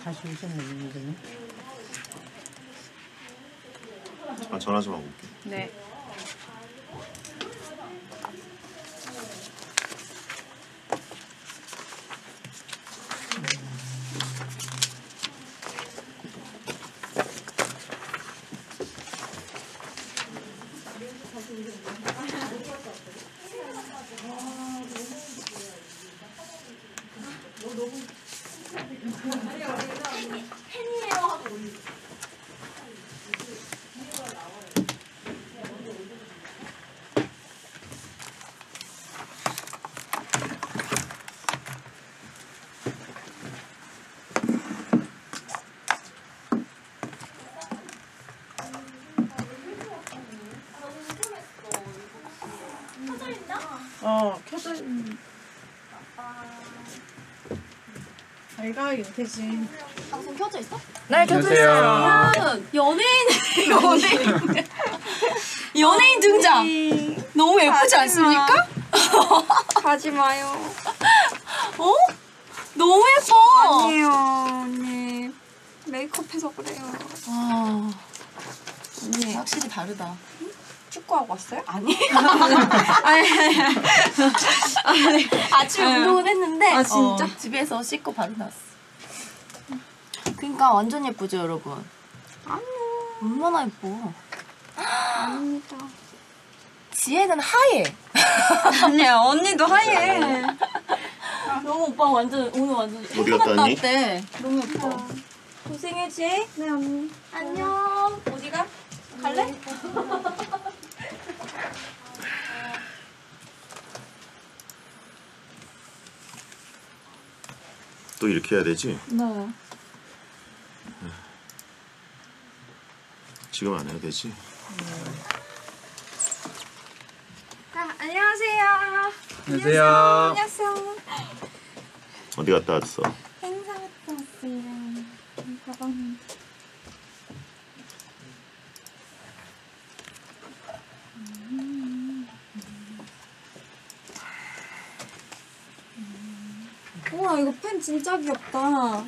다시 오셨네. 아, 전화 좀 하고 올게. 네. 켜져 있는. 잘가 윤태진. 방송 켜져 있어? 네, 켜져 있어요. 연예인 등장. 너무 예쁘지 않습니까? 가지 마요. 어? 너무 예뻐. 아니에요, 언니. 메이크업해서 그래요. 와, 언니 확실히 다르다. 축구하고 왔어요? 아니. 아니. 아침에 운동은 했는데. 아, 진짜? 집에서 씻고 바로 나왔어. 그러니까 완전 예쁘죠, 여러분? 아니요. 얼마나 예뻐. 아닙니다. 지혜는 하얘. 아니야, 언니도 하얘. 너무 오빠 완전 오늘 완전 어디 갔다 왔니? 왔대. 너무 예뻐. 고생해, 지혜. 네, 언니. 안녕. 어디가? 갈래? 또 이렇게 해야 되지? 네. 지금 안 해야 되지? 안녕하세요. 안녕하세요. 안녕하세요. 어디 갔다 왔어? 행사 갔다 왔어요. 가방. 우와, 이거 펜 진짜 귀엽다.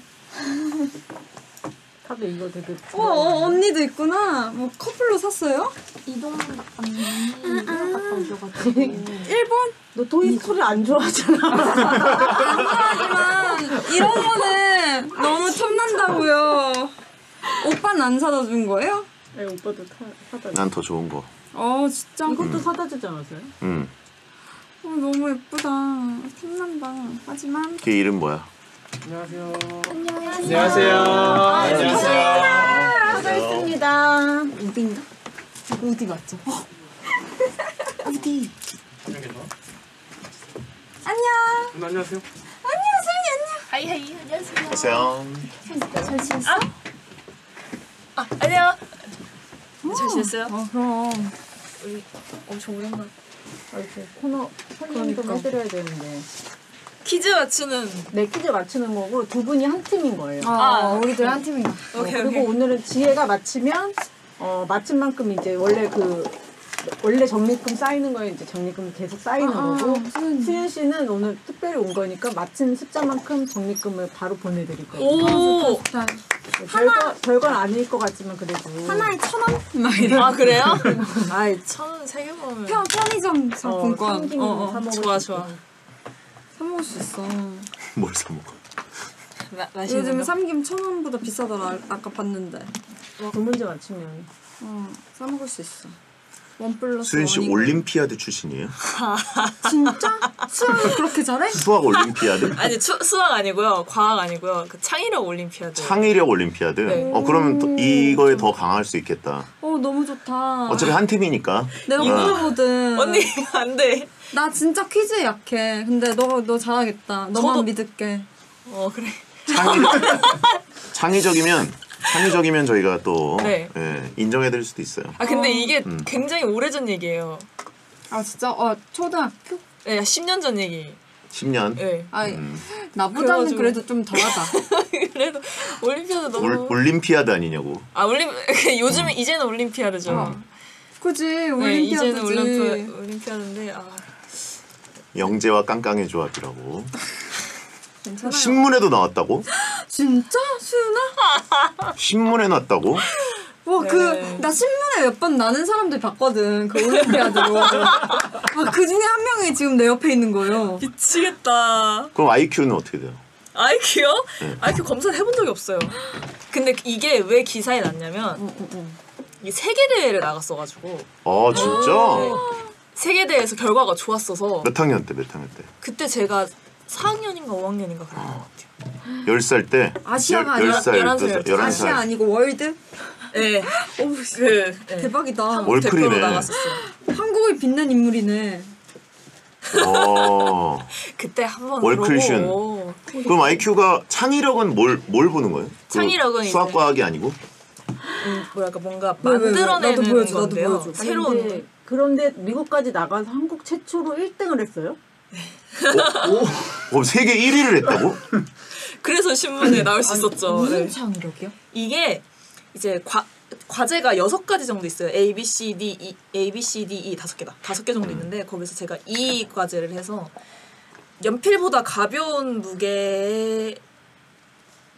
다들 이거 되게 언니도 있구나. 뭐 커플로 샀어요? 이동 언니 일본 갔다 오셔가지고. 일본? 너 토이스토리 안 좋아하잖아. 하지만 이런 거는 너무 탐난다고요. 오빠는 안 사다 준 거예요? 네, 오빠도 사다. 난 더 좋은 거. 진짜. 이것도 사다 주지 않았어요? 응. 너무 예쁘다. 탐난다. 하지만 걔 이름 뭐야? 안녕하세요. 안녕하세요. 안녕하세요. 수고하셨습니다. 우디인가? 우디 맞죠? 우디. 안녕. 안녕하세요. 안녕, 수민이 안녕. 하이하이. 안녕하세요. 안녕하세요. 잘 지냈어? 안녕. 잘 지냈어요? 그럼. 우리 엄청 오랜만. 이렇게 코너 설명 좀 해드려야 되는데. 퀴즈 맞추는. 네, 퀴즈 맞추는 거고 두 분이 한 팀인 거예요. 우리들 한 팀인가? 그리고 오늘은 지혜가 맞히면 맞힌 만큼 이제 원래 적립금 쌓이는 거에 이제 적립금이 계속 쌓이는 거고 수윤 씨는 오늘 특별히 온 거니까 맞힌 숫자만큼 적립금을 바로 보내드릴 거예요. 오. 좋다. 별건 아닐 것 같지만 그래도 하나에 1,000원? 아 그래요? 아이 1,000원 세 개 먹으면. 편의점 상품권. 삼김 사 먹을 좋아, 수 좋아. 있고. 사 먹을 수 있어. 뭘 사 먹어? 맛있는 요즘 거? 삼김 1,000원보다 비싸더라. 아까 봤는데. 두 문제 맞추면 사 먹을 수 있어. 원 플러스 수윤 씨 원이고. 올림피아드 출신이에요? 진짜? 수학을 그렇게 잘해? 수학 올림피아드? 아니 수학 아니고요, 과학 아니고요. 그 창의력 올림피아드. 창의력 올림피아드? 네. 그러면 이거에 더 강할 수 있겠다. 너무 좋다. 어차피 한 팀이니까. 내가 모르거든. 언니 안 돼. 나 진짜 퀴즈에 약해. 근데 너 잘하겠다. 너만 저도- 믿을게. 그래. 창의적이면 저희가 또 네. 인정해드릴 수도 있어요. 근데 이게 굉장히 오래전 얘기예요. 진짜? 초등학교? 네, 10년 전 얘기. 10년? 네. 나보다는 그래가지고- 그래도 좀 덜하다. 그래도 올림피아드 너무. 올림피아드 아니냐고. 요즘은 이제는 올림피아드죠. 그지? 네, 올림피아드지. 이제는 올림피아드인데 영재와 깡깡의 조합이라고. 괜찮아요. 신문에도 나왔다고? 진짜? 수연아? 신문에 났다고? 와, 네. 나 신문에 몇 번 나는 사람들 봤거든. 그 올림피아드로. 그 중에 한 명이 지금 내 옆에 있는 거예요. 미치겠다. 그럼 IQ는 어떻게 돼요? IQ요? 네. IQ 검사를 해본 적이 없어요. 근데 이게 왜 기사에 났냐면 이 세계 대회를 나갔어가지고 아 진짜? 세계 대회에서 결과가 좋았어서 몇 학년 때? 몇 학년 때? 그때 제가 4학년인가 5학년인가 그랬던 것 같아요. 10살 때? 아시아가 아니라 10살, 11살. 11살. 아시아 아니고 월드? 네. 네. 대박이다. 월클이네. 대표로 나갔었어요. 한국을 빛낸 인물이네. 그때 한번 월클슌. 그러고 그럼 IQ가 창의력은 뭘 보는 거예요? 창의력은 수학 이제- 과학이 아니고? 뭐랄까 뭔가 왜? 만들어내는 나도 보여줘, 나도 건데요. 보여줘. 아니, 새로운 근데 그런데 미국까지 나가서 한국 최초로 1등을 했어요? 세계 1위를 했다고? 그래서 신문에 나올 수 있었죠. 무슨 네. 창의력이요? 이게 이제 과제가 6가지 정도 있어요. A, B, C, D, E 5개다. 5개 정도 있는데 거기서 제가 E 과제를 해서 연필보다 가벼운 무게의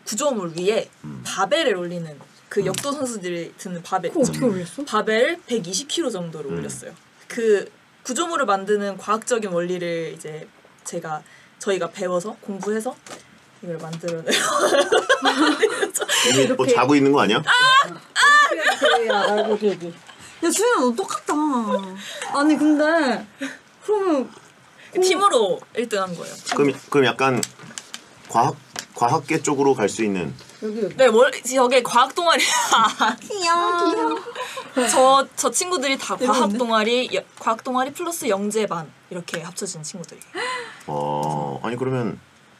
구조물 위에 바벨을 올리는 그 역도 선수들이 드는 바벨 그거 있죠. 어떻게 올렸어? 바벨을 120kg 정도를 올렸어요. 그 구조물을 만드는 과학적인 원리를 이제 저희가 배워서 공부해서 이걸 만들어내요. 이미 뭐 자고 있는 거 아니야? 야, 수연아, 너 똑같다. 아니, 근데, 그러면, 팀으로 1등한 거예요. 그럼 약간 과학계 쪽으로 갈 수 있는. 여기 네, 저게 과학 동아리. 귀여워. 저 친구들이 다 과학 동아리 플러스 영재반 이렇게 합쳐진 친구들이에요. 아니 그러면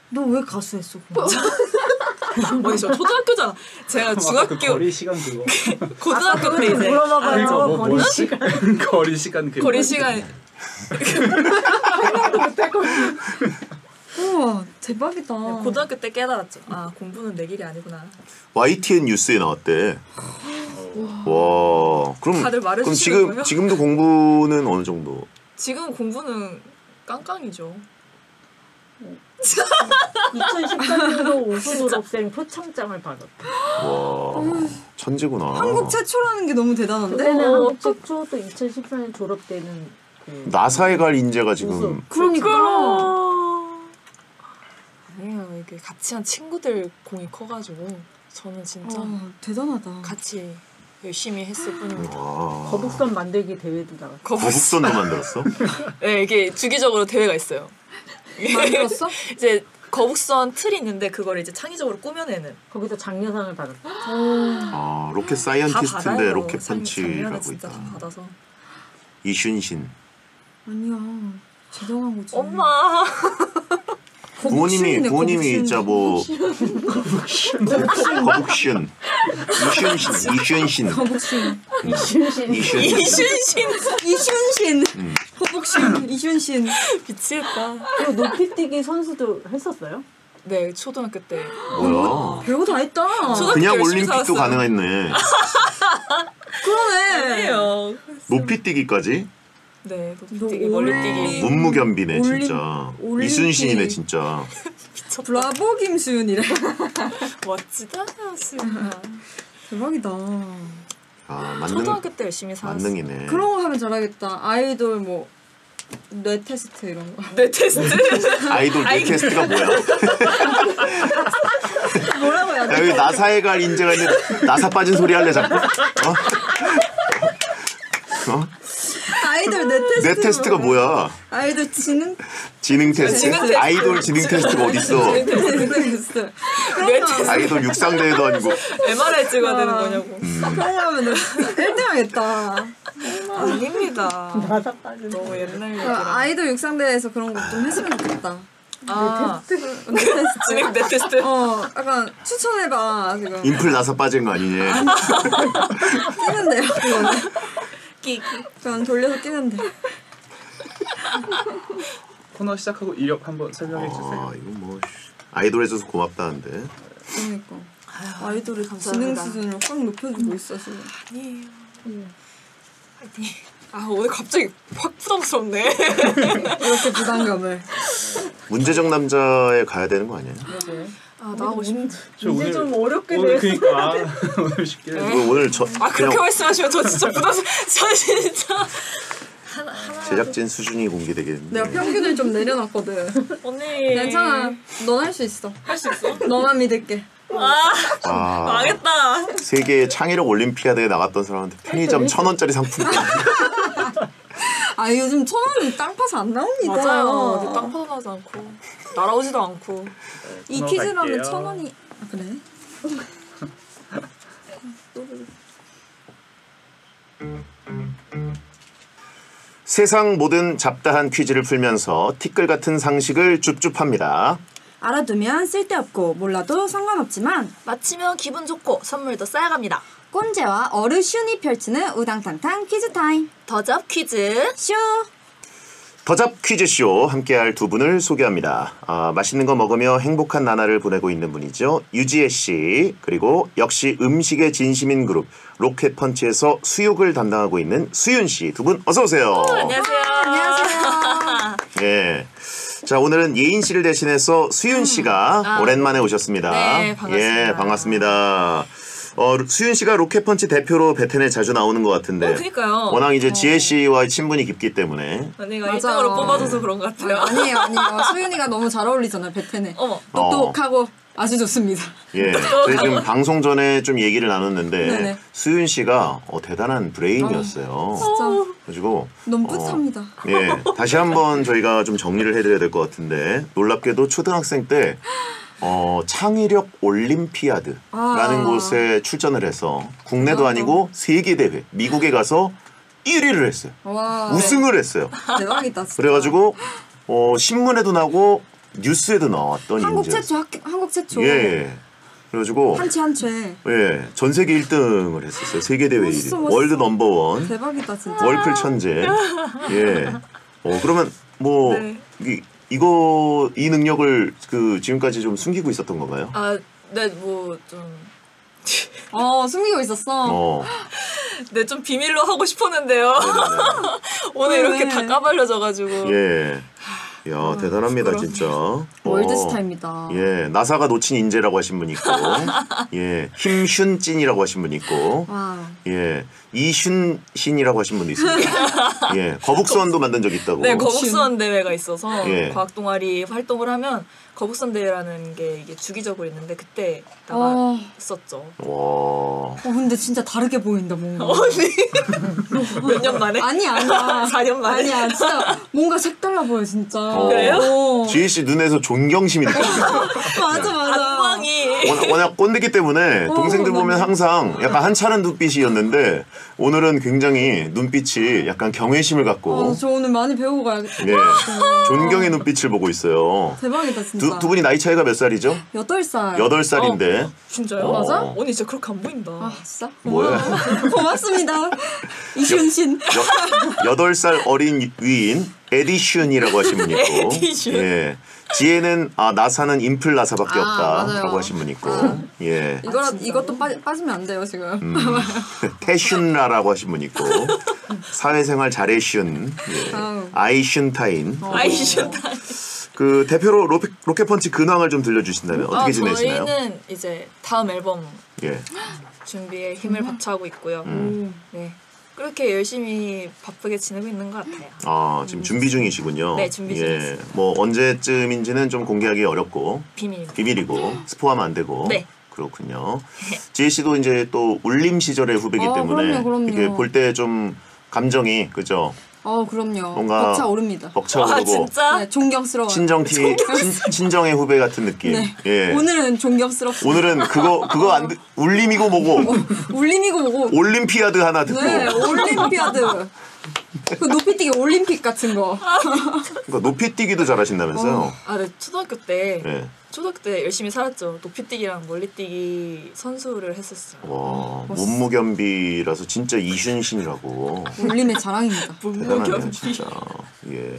너 왜 가수했어? 그럼? 어디 저 초등학교잖아. 제가 그 중학교 거리 시간 그거. 고등학교 때 이제 물어봐봐요. 뭐 거리 뭐지? 시간. 거리 시간 그. 거리 시간 우와, 대박이다. 고등학교 때 깨달았죠. 아 공부는 내 길이 아니구나. YTN 뉴스에 나왔대. 와, 그럼 다들 말해주시는 거예요? 지금도 공부는 어느 정도? 지금 공부는 깡깡이죠. 2013년도 우수 졸업생 표창장을 받았다. 와, 천재구나. 한국 최초라는 게 너무 대단한데? 그때는 한국 최초 또 2014년 졸업 때는 그 나사에 갈 인재가 지금. 우수. 그러니까. 아니에요. 이게 같이 한 친구들 공이 커가지고 저는 진짜 대단하다. 같이 열심히 했을 뿐입니다. 와. 거북선 만들기 대회도 나갔어. 거북선도 만들었어? 네, 이게 주기적으로 대회가 있어요. 만들었어? 이제 거북선 틀이 있는데 그걸 이제 창의적으로 꾸며내는. 거기서 장려상을 받았다. 아, 로켓 다 사이언티스트인데 받아요. 로켓 작년에 펀치라고 진짜 있다. 다 받아서. 이순신. 아니야. 대단한 거지. 엄마. 부모님이 거북신이네, 진짜 뭐 거북신. 이순신. 거북신. 이순신. 이순신. 이순신. 거북신. 이순신. 미치겠다. 그리고 높이뛰기 선수도 했었어요? 네, 초등학교 때. 뭐야? 별거 다 했다. 초등학교 그냥 열심히 올림픽도 살았어요. 가능했네. 그러네. 아니에요. 높이뛰기까지? 네, 높이뛰기, 너 멀리뛰기. 문무겸비네 올림- 진짜. 올림픽. 이순신이네 진짜. 브라보 김수윤이래. 멋지다, 수연아. 대박이다. 아 만능 초등학교 때 열심히 살았어. 만능이네. 그런 거 하면 잘하겠다. 아이돌 뭐 뇌 테스트 이런 거. 내 테스트. 아이돌 팟캐스트가 뭐야? 뭐라고 해야 야, 돼? 여기 나사에 갈 인재가 있는데 나사 빠진 소리 할래 자꾸? 아이돌 뇌 테스트. 내 테스트가 뭐야? 아이돌 지능 지능 테스트? 지능 테스트. 아이돌 지능 테스트가 어딨어? 테스트. 내 테스트. 아이돌 육상대회도 아니고. MRI 찍어야 되는 거냐고. 그런 거 하면 1등 하겠다. 아닙니다. 나사 빠진. 너무 옛날 얘기라. 아이돌 육상대회에서 그런 거 좀 했으면 좋겠다. 아, 뇌 테스트. 진행 내 테스트. 약간 추천해봐 지금. 인플 나사 빠진 거 아니니? 끼는데요, 그거는. 끼. 그냥 돌려서 끼는데. 코너 시작하고 이력 한번 설명해 아 주세요. 이거 뭐 아이돌 해줘서 고맙다는데. 그러니까. 아이돌의 감사합니다. 지능 수준을 확 높여주고 있어 지금. 아니에요. 화이팅. 아 오늘 갑자기 확 부담스럽네. 이렇게 부담감을. 문제적 남자에 가야 되는 거 아니에요? 아 나가고 싶네. 이제 좀 어렵게 오늘 돼. 그니까 오늘 쉽게. 오늘 저 그렇게 말씀하시면 저 진짜 부담스. 저 진짜 제작진 수준이 공개되겠는데. 내가 평균을 좀 내려놨거든. 언니. 괜찮아. 넌 할 수 있어. 할 수 있어? 너만 믿을게. 아, 망했다. 세계 창의력 올림피아드에 나갔던 사람한테 편의점 1,000원짜리 상품권. 아 요즘 1,000원은 땅 파서 안 나옵니다. 맞아요. 땅 파서 나지 않고 날아오지도 않고. 이 끊어 퀴즈라면 갈게요. 1,000원이 아, 그래? 세상 모든 잡다한 퀴즈를 풀면서 티끌 같은 상식을 줍줍합니다. 알아두면 쓸데없고 몰라도 상관없지만 맞히면 기분 좋고 선물도 쌓여갑니다. 꼰재와 어르신이 펼치는 우당탕탕 퀴즈 타임. 더잡 퀴즈. 쇼! 더잡 퀴즈쇼 함께할 두 분을 소개합니다. 맛있는 거 먹으며 행복한 나날을 보내고 있는 분이죠. 유지혜 씨, 그리고 역시 음식의 진심인 그룹 로켓펀치에서 수육을 담당하고 있는 수윤 씨, 두 분 어서 오세요. 안녕하세요. 안녕하세요. 예. 자, 오늘은 예인 씨를 대신해서 수윤 씨가 오랜만에 오셨습니다. 네, 반갑습니다. 예, 반갑습니다. 수윤 씨가 로켓펀치 대표로 베텐에 자주 나오는 것 같은데. 그니까요. 워낙 이제 지혜 씨와 친분이 깊기 때문에. 언니가 맞아. 1등으로 뽑아줘서 그런 것 같아요. 아니에요. 수윤이가 너무 잘 어울리잖아요, 베텐에. 어머. 똑똑하고 아주 좋습니다. 예, 저희 지금 방송 전에 좀 얘기를 나눴는데 네네. 수윤 씨가 대단한 브레인이었어요. 진짜 그래가지고 너무 뿌듯합니다. 예, 다시 한번 저희가 좀 정리를 해드려야 될 것 같은데 놀랍게도 초등학생 때 창의력 올림피아드라는 곳에 출전을 해서 국내도 아니고 세계 대회 미국에 가서 1위를 했어요. 와, 우승을 했어요. 대박이다. 진짜. 그래가지고 신문에도 나고 뉴스에도 나왔던 한국 인재였어요. 최초 한국 최초. 예. 그래가지고 한 채. 예, 전 세계 1등을 했었어요. 세계 대회 1위. 멋있어. 월드 넘버원. 대박이다 진짜. 월클 천재. 예. 그러면 뭐 네. 이 능력을 지금까지 좀 숨기고 있었던 건가요? 아, 네, 뭐 좀. 숨기고 있었어. 네, 좀 비밀로 하고 싶었는데요. 오늘 왜? 이렇게 다 까발려져가지고. 예. 야, 대단합니다, 부끄러워. 진짜. 월드스타입니다. 예, 나사가 놓친 인재라고 하신 분 있고, 예, 힘슌찐이라고 하신 분 있고, 와. 예, 이슌신이라고 하신 분도 있습니다. 예, 거북선도 만든 적 있다고. 네, 거북선 대회가 있어서 예. 과학 동아리 활동을 하면 거북선 대회라는 게 이게 주기적으로 있는데 그때 어. 나갔었죠. 와. 근데 진짜 다르게 보인다 뭔가. 몇 년 만에? 아니야. 4년 만에? 아니야 진짜 뭔가 색달라 보여 진짜. 그래요? 지혜 씨 눈에서 존경심이 느껴져요. 맞아. 안광이. 워낙 꼰대기 때문에 동생들 보면 항상 약간 한차른 눈빛이었는데 오늘은 굉장히 눈빛이 약간 경외심을 갖고 저 오늘 많이 배우고 가야겠다. 예, 존경의 눈빛을 보고 있어요. 대박이다 진짜. 두 분이 나이 차이가 몇 살이죠? 8살. 8살인데 진짜요? 맞아? 언니 진짜 그렇게 안 보인다. 아 진짜? 뭐야? 고맙습니다. 이순신. 8살 어린 위인 에디슌이라고 하신 분 있고 에디슌. 예. 지혜는 나사는 인플 나사밖에 없다라고 맞아요. 하신 분 있고 예. 이것도 빠지면 안 돼요 지금. 태슌라라고 하신 분 있고 사회생활 잘해슌 예. 아우. 아이슌타인 아이슈다. 그 대표로 로켓펀치 근황을 좀 들려주신다면 어떻게 지내시나요? 저희는 이제 다음 앨범 예. 준비에 힘을 바쳐하고 있고요. 네. 그렇게 열심히 바쁘게 지내고 있는 것 같아요. 지금 준비 중이시군요. 네, 준비 중이습니다. 뭐 언제쯤인지는 좀 공개하기 어렵고 비밀이고 스포하면 안 되고. 네. 그렇군요. 지혜 씨도 이제 또 울림 시절의 후배이기 때문에 그럼요. 이렇게 볼 때 좀 감정이 그죠? 그럼요. 뭔가 벅차오릅니다. 벅차오르고 진짜? 네, 존경스러워. 친정의 후배 같은 느낌. 네. 예. 오늘은 존경스럽습니다. 오늘은 그거 안 울림이고 뭐고 울림이고 뭐고. 올림피아드 하나 듣고 네, 올림피아드. 그 높이뛰기 올림픽 같은 거. 그러니까 높이뛰기도 잘하신다면서요? 네, 초등학교 때 예. 열심히 살았죠. 높이뛰기랑 멀리뛰기 선수를 했었어요. 와, 몸무겸비라서 진짜 이순신이라고. 울림의 자랑입니다. 대단하네요, 진짜. 예.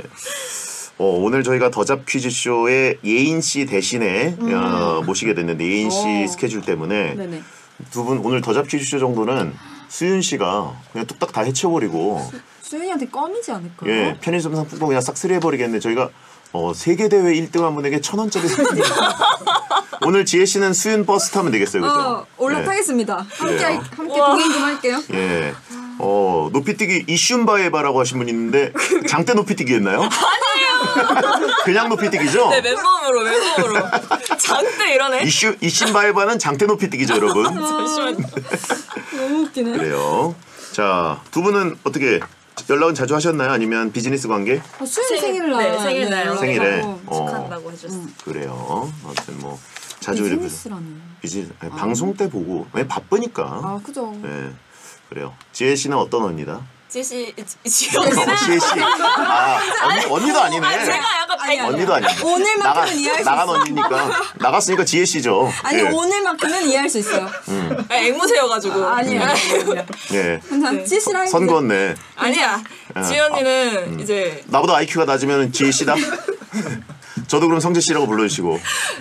오늘 저희가 더잡 퀴즈쇼에 예인 씨 대신에 모시게 됐는데 예인 씨 스케줄 때문에 네네. 두 분 오늘 더잡 퀴즈쇼 정도는 수윤 씨가 그냥 뚝딱 다 해쳐버리고 수윤이한테 껌이지 않을까요? 예, 편의점 상품권 그냥 싹 쓰리해버리겠는데 저희가 세계 대회 1등한 분에게 1,000원짜리 상품. 오늘 지혜 씨는 수윤 버스 타면 되겠어요, 그죠? 올라타겠습니다. 그래요. 함께 동행 좀 할게요. 예. 높이뛰기 이슌바에바라고 하신 분 있는데 장대 높이뛰기였나요? 아니에요. 그냥 높이뛰기죠? 네, 맨몸으로. 장대 이러네. 이슌바에바는 장대 높이뛰기죠, 여러분. 잠시만요. 너무 웃기네. 그래요. 자, 두 분은 어떻게 연락은 자주 하셨나요? 아니면 비즈니스 관계? 수윤 생일날. 네, 생일날 연락하고. 생일에? 축하한다고 해줬어. 그래요. 아무튼 뭐 자주 이렇게 비즈니스라니. 아니, 방송 때 보고 왜 바쁘니까. 아, 그죠. 네, 그래요. 지혜 씨는 어떤 언니다? 지혜 지혜 씨. 언니도 아니네. 제가 약간 언니도 아니네. 오늘만큼은 이해할 수 나간 있어. 언니니까 나갔으니까 지혜 씨죠. 아니, 예. 오늘만큼은 이해할 수 있어요. 앵무새여가지고. 아니에요. 예. 그냥 찌시랑. 선 그었네. 아니야. 지혜 언니는 이제 나보다 IQ가 낮으면 지혜 씨다. 저도 그럼 성재 씨라고 불러주시고.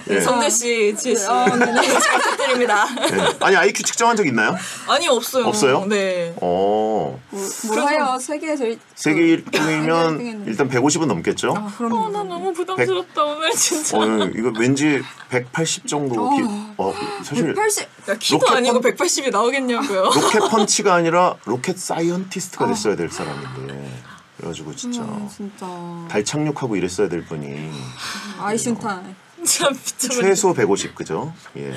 예. 성재 씨, 지혜 씨. 잘 부탁드립니다. 예. 아니 IQ 측정한 적 있나요? 아니 없어요. 없어요? 네. 뭐라요? 세계에서 세계 1등이면 했는데. 일단 150은 넘겠죠? 그럼. 나 너무 부담스럽다 오늘 진짜. 이거 왠지 180 정도. 사실 180. 야, 키도 로켓 아니고 펀- 180이 나오겠냐고요. 로켓 펀치가 아니라 로켓 사이언티스트가 됐어야 될 사람인데. 그래가지고 진짜 진짜. 달 착륙하고 이랬어야 될 분이 아이슌 타임. 진짜 미쳐버려. 최소 150 그죠? 예.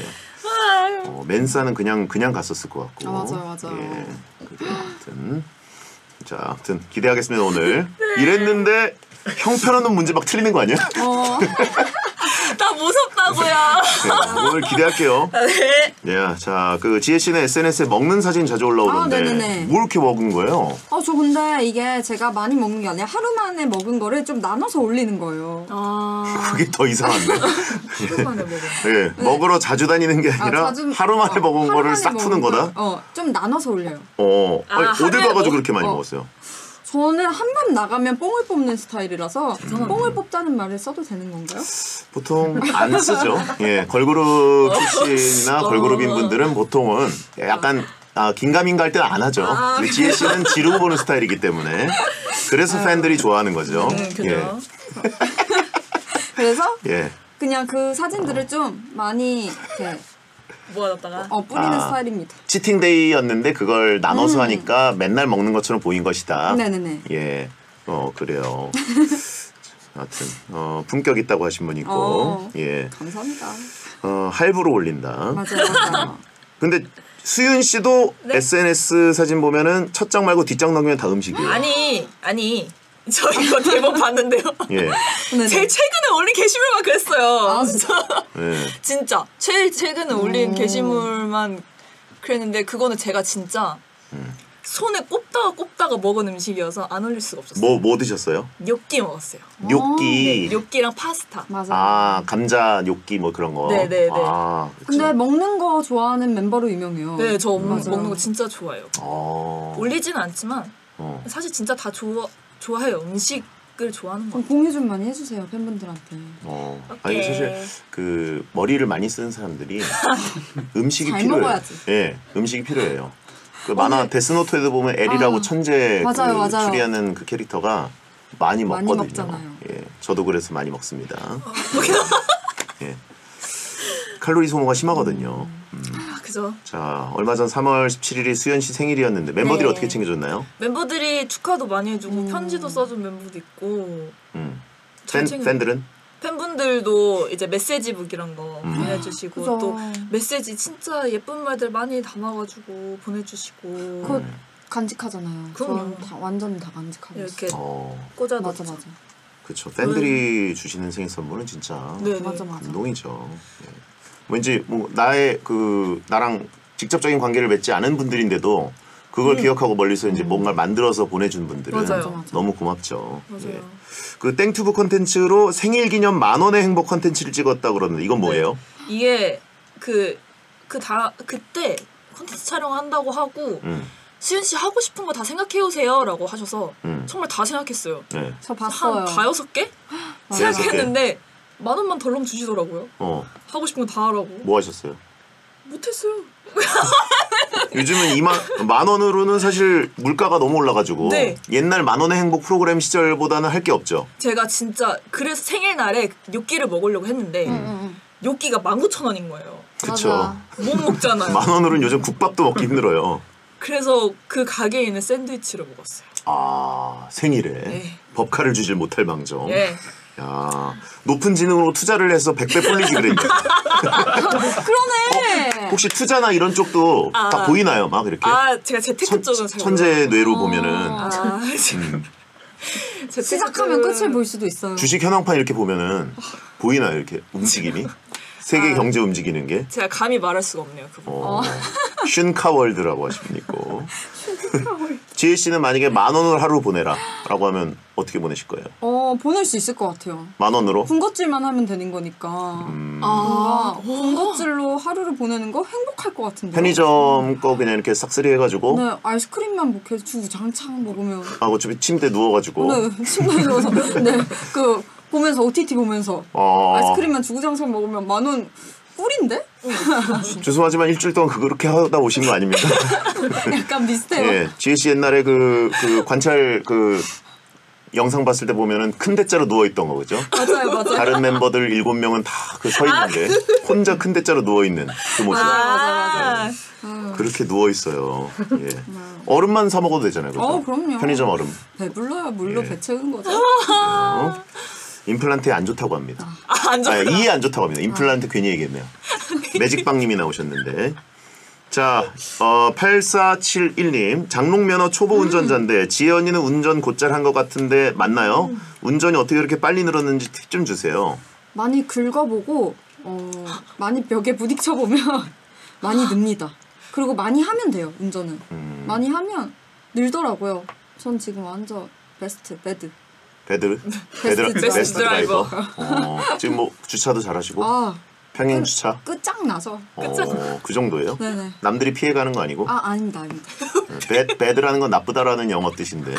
맨사는 그냥 갔었을 것 같고. 맞아요. 예. 그래요. 아무튼 기대하겠습니다 오늘. 이랬는데 형편없는 문제 막 틀리는 거 아니야? 나 무섭다고요. 네, 오늘 기대할게요. 네. 예, 자, 그 지혜 씨는 SNS에 먹는 사진 자주 올라오는데 네네네. 뭘 이렇게 먹은 거예요? 저 근데 이게 제가 많이 먹는 게 아니라 하루 만에 먹은 거를 좀 나눠서 올리는 거예요. 그게 더 이상한데. 오랜만에 먹어. 예, 먹으러 자주 다니는 게 아니라 하루 만에 먹은 하루 거를 만에 싹 푸는 먹은 거다? 좀 나눠서 올려요. 아니, 어딜 하루에 가가지고 뭐? 그렇게 많이 먹었어요? 저는 한 번 나가면 뽕을 뽑는 스타일이라서 뽕을 뽑자는 말을 써도 되는 건가요? 보통 안 쓰죠. 예, 걸그룹 출신이나 걸그룹인 분들은 보통은 약간 긴가민가 할 때는 안 하죠. 근데 지혜 씨는 지르고 보는 스타일이기 때문에 그래서 팬들이 좋아하는 거죠. 그죠. 그래서 예. 그냥 그 사진들을 좀 많이 이렇게 모아놨다가. 뿌리는 스타일입니다. 치팅데이였는데 그걸 나눠서 하니까 맨날 먹는 것처럼 보인 것이다. 네네네. 예. 그래요. 하여튼 품격 있다고 하신 분 있고. 예. 감사합니다. 할부로 올린다. 맞아요. 근데 수윤 씨도 SNS 사진 보면은 첫 장 말고 뒷장 넘기면 다 음식이에요. 아니. 저 이거 대본 봤는데요. 예. 제일 최근에 올린 게시물만 그랬어요. 예. 진짜 제일 최근에 올린 게시물만 그랬는데 그거는 제가 진짜 손에 꼽다가 먹은 음식이어서 안 올릴 수가 없었어요. 뭐 드셨어요? 뇨끼 먹었어요. 뇨끼. 뇨끼랑 파스타. 맞아. 감자 뇨끼 뭐 그런 거. 네네네. 그쵸. 근데 먹는 거 좋아하는 멤버로 유명해요. 네, 저 맞아요. 먹는 거 진짜 좋아해요. 올리지는 않지만 사실 진짜 다 좋아해요. 음식을 좋아하는 거. 그럼 공유 좀 많이 해주세요 팬분들한테. 아니 사실 그 머리를 많이 쓰는 사람들이 음식이 잘 필요해요. 먹어야지. 예, 음식이 필요해요. 그 만화 데스노트에도 보면 엘이라고 천재 맞아요. 추리하는 그 캐릭터가 많이 먹거든요. 먹잖아요. 예, 저도 그래서 많이 먹습니다. 예, 칼로리 소모가 심하거든요. 그죠. 자, 얼마 전 3월 17일이 수연 씨 생일이었는데 멤버들이 네. 어떻게 챙겨줬나요? 멤버들이 축하도 많이 해주고 편지도 써준 멤버도 있고. 팬들은? 팬분들도 이제 메시지북이란 거 보내주시고 그죠. 또 메시지 진짜 예쁜 말들 많이 담아가지고 보내주시고 그거 간직하잖아요. 그럼요. 전 완전 다 간직하고 이렇게 있어요. 꽂아놓죠. 맞아. 그렇죠. 팬들이 주시는 생일 선물은 진짜 네, 맞아. 감동이죠. 예. 왠지 뭐 나랑 직접적인 관계를 맺지 않은 분들인데도 그걸 기억하고 멀리서 이제 뭔가를 만들어서 보내준 분들은 맞아요. 너무 고맙죠. 맞아요. 예. 그 땡튜브 콘텐츠로 생일 기념 10,000원의 행복 콘텐츠를 찍었다 그러는데 이건 뭐예요? 이게 그때 콘텐츠 촬영한다고 하고 수윤 씨 하고 싶은 거 다 생각해 오세요라고 하셔서 정말 다 생각했어요. 네. 저 봤어요. 한 5-6개 생각했는데 10,000원만 덜렁 주시더라고요. 하고 싶은 거 다 하라고. 뭐 하셨어요? 못했어요. 요즘은 2만 원으로는 사실 물가가 너무 올라가지고 네. 옛날 만원의 행복 프로그램 시절보다는 할 게 없죠. 제가 진짜 그래서 생일날에 뇨끼를 먹으려고 했는데 뇨끼가 19,000원인 거예요. 그쵸. 맞아. 못 먹잖아요. 만 원으로는 요즘 국밥도 먹기 힘들어요. 그래서 그 가게에 있는 샌드위치를 먹었어요. 아 생일에 네. 법카를 주질 못할 망정. 예. 야 높은 지능으로 투자를 해서 100배 불리지 그랬냐. 그러네. 혹시 투자나 이런 쪽도 딱 보이나요? 막 이렇게 제가 재테크 쪽은 잘 천재 뇌로 보면은 시작하면 끝을 볼 수도 있어요. 주식 현황판 이렇게 보면은 보이나요? 이렇게 움직임이 세계 경제 움직이는 게. 제가 감히 말할 수가 없네요. 그거. 슌카월드라고 하시면 있고. 지혜 씨는 만약에 10,000원을 하루 보내라라고 하면 어떻게 보내실 거예요? 보낼 수 있을 것 같아요. 10,000원으로? 군것질만 하면 되는 거니까. 뭔가 군것질로 하루를 보내는 거 행복할 것 같은데. 편의점 거 그냥 이렇게 싹쓸이 해가지고. 네, 아이스크림만 뭐 계속 주구장창 먹으면. 어차피 침대 누워가지고. 네, 침대에 누워서. 네, 그 보면서 OTT 보면서 아이스크림만 주구장창 먹으면 10,000원 꿀인데? 죄송하지만 일주일 동안 그렇게 하다 오신 거 아닙니까? 약간 비슷해요. 예, 지혜 씨 옛날에 그 관찰 그 영상 봤을 때 보면은 큰 대자로 누워 있던 거 그죠? 맞아요. 다른 멤버들 7명은 다 그 서 있는데 혼자 큰 대자로 누워 있는 그 모습. 맞아. 그렇게 누워 있어요. 예. 얼음만 사 먹어도 되잖아요. 그죠? 그럼요. 편의점 얼음. 배불러야 물로 배 채우는 거죠. 임플란트에 안 좋다고 합니다. 안 좋다. 이에 안 좋다고 합니다. 임플란트 괜히 얘기했네요. 매직빵님이 나오셨는데. 자, 8471님. 장롱면허 초보 운전자인데 지혜 언니는 운전 곧잘 한 것 같은데 맞나요? 운전이 어떻게 그렇게 빨리 늘었는지 팁 좀 주세요. 많이 긁어보고 많이 벽에 부딪혀보면 많이 늡니다. 그리고 많이 하면 돼요. 운전은. 많이 하면 늘더라고요. 전 지금 완전 베스트. 베스트 드라이버. 지금 뭐 주차도 잘하시고 평행 주차. 끝장나죠. 그 정도예요? 네네. 남들이 피해가는 거 아니고? 아닙니다. 배드라는 건 나쁘다라는 영어 뜻인데.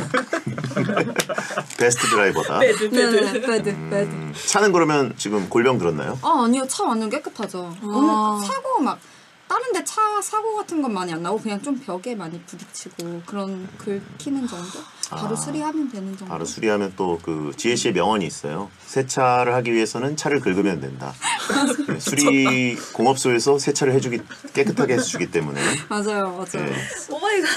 베스트 드라이버다. 네네. 배드. 차는 그러면 지금 골병 들었나요? 아니요. 차 완전 깨끗하죠. 사고 막 다른 데 차 사고 같은 건 많이 안 나고 그냥 좀 벽에 많이 부딪히고 그런 긁히는 정도? 바로 수리하면 되는 정도. 바로 수리하면 또 그 지혜 씨의 명언이 있어요. 세차를 하기 위해서는 차를 긁으면 된다. 네, 수리 공업소에서 세차를 해주기 깨끗하게 해주기 때문에. 맞아요. 네. 오마이갓.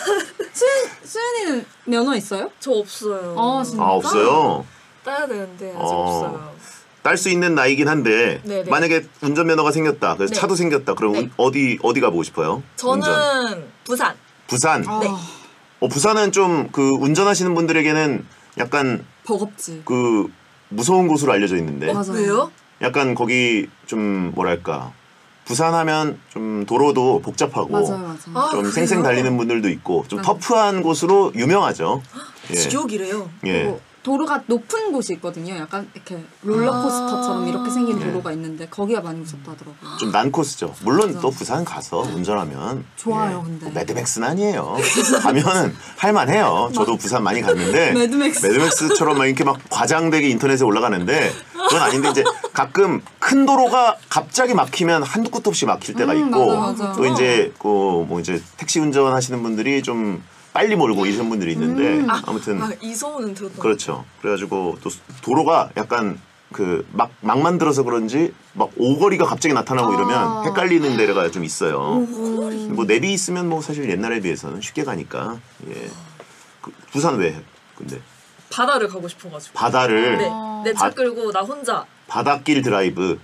수연이는 면허 있어요? 저 없어요. 진짜? 없어요? 따야 되는데 아직 없어요. 딸 수 있는 나이긴 한데 네네. 만약에 운전면허가 생겼다. 그래서 네. 차도 생겼다. 그럼 네. 어디 가보고 싶어요? 저는 운전. 부산. 부산? 네. 부산은 좀 그 운전하시는 분들에게는 약간 버겁지. 그 무서운 곳으로 알려져 있는데 맞아요. 왜요? 약간 거기 좀 뭐랄까 부산 하면 좀 도로도 복잡하고 맞아요. 좀 그래요? 쌩쌩 달리는 분들도 있고 좀 터프한 곳으로 유명하죠. 예. 지옥이래요. 예. 그리고 도로가 높은 곳이 있거든요. 약간 이렇게 롤러코스터처럼 이렇게 생긴 도로가 있는데 거기가 많이 무섭다더라고요. 좀 난 코스죠. 물론 맞아. 또 부산 가서 운전하면 좋아요, 근데. 매드맥스는 아니에요. 가면은 할만해요. 저도 부산 많이 갔는데 매드맥스. 막 이렇게 막 과장되게 인터넷에 올라가는데 그건 아닌데 이제 가끔 큰 도로가 갑자기 막히면 한두 끝도 없이 막힐 때가 있고 맞아. 또 이제 그 뭐 이제 택시 운전하시는 분들이 좀 빨리 몰고 이런 분들이 있는데 아무튼 이 소문은 들었던 그렇죠. 그래가지고 또 도로가 약간 그 막 만들어서 그런지 막 오거리가 갑자기 나타나고 이러면 헷갈리는 데가 좀 있어요. 뭐 내비 있으면 뭐 사실 옛날에 비해서는 쉽게 가니까. 예. 부산 왜? 근데 바다를 가고 싶어가지고. 바다를 내 차 끌고 나 혼자. 바닷길 드라이브.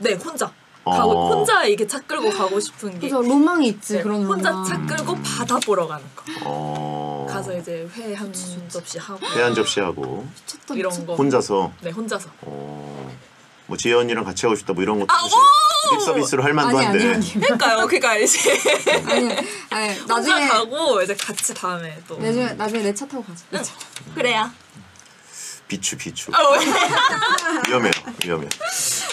네, 혼자. 가고 혼자 이렇게 차 끌고 가고 싶은 게. 그죠. 로망이 있지. 네, 그런 혼자 로망. 차 끌고 바다 보러 가는 거. 가서 이제 회 한 접시 하고. 회 한 접시 하고 미쳤다, 이런 미쳤다. 거. 혼자서. 네, 혼자서. 뭐 지혜 언니랑 같이 하고 싶다 뭐 이런 것도 사실 립 서비스로 할 만도 한데. 그러니까 이제 아니 혼자 나중에 가고 이제 같이 다음에 또. 나중에 내 차 타고 가자. 내 차. 그래야. 비추. 위험해요.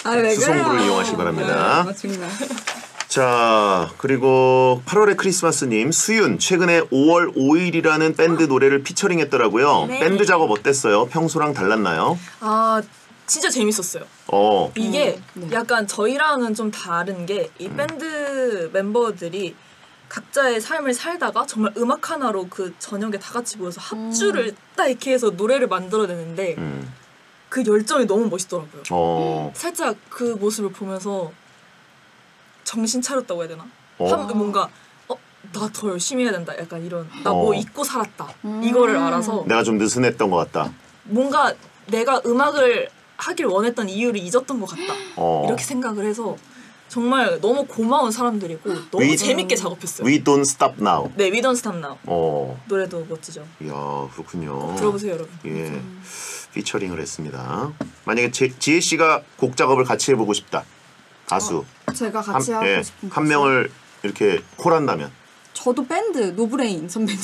왜 수송구를 그래요? 이용하시기 바랍니다. 정말. 자, 그리고 8월의 크리스마스님 수윤 최근에 5월 5일이라는 밴드 노래를 피처링했더라고요. 네. 밴드 작업 어땠어요? 평소랑 달랐나요? 진짜 재밌었어요. 이게 약간 저희랑은 좀 다른 게 이 밴드 멤버들이 각자의 삶을 살다가 정말 음악 하나로 그 저녁에 다 같이 모여서 합주를 딱 이렇게 해서 노래를 만들어내는데 그 열정이 너무 멋있더라고요. 살짝 그 모습을 보면서 정신 차렸다고 해야 되나? 뭔가 나 더 열심히 해야 된다. 약간 이런 나 뭐 잊고 살았다. 이거를 알아서 내가 좀 느슨했던 것 같다. 뭔가 내가 음악을 하길 원했던 이유를 잊었던 것 같다. 이렇게 생각을 해서 정말 너무 고마운 사람들이고 너무 재밌게 작업했어요. We Don't Stop Now. 네, We Don't Stop Now. 노래도 멋지죠. 이야, 그렇군요. 들어보세요, 여러분. 예, 피처링을 했습니다. 만약에 지혜 씨가 곡 작업을 같이 해보고 싶다. 가수. 제가 같이 하고 싶은 한 명을 이렇게 콜한다면. 저도 밴드 노브레인 선배님.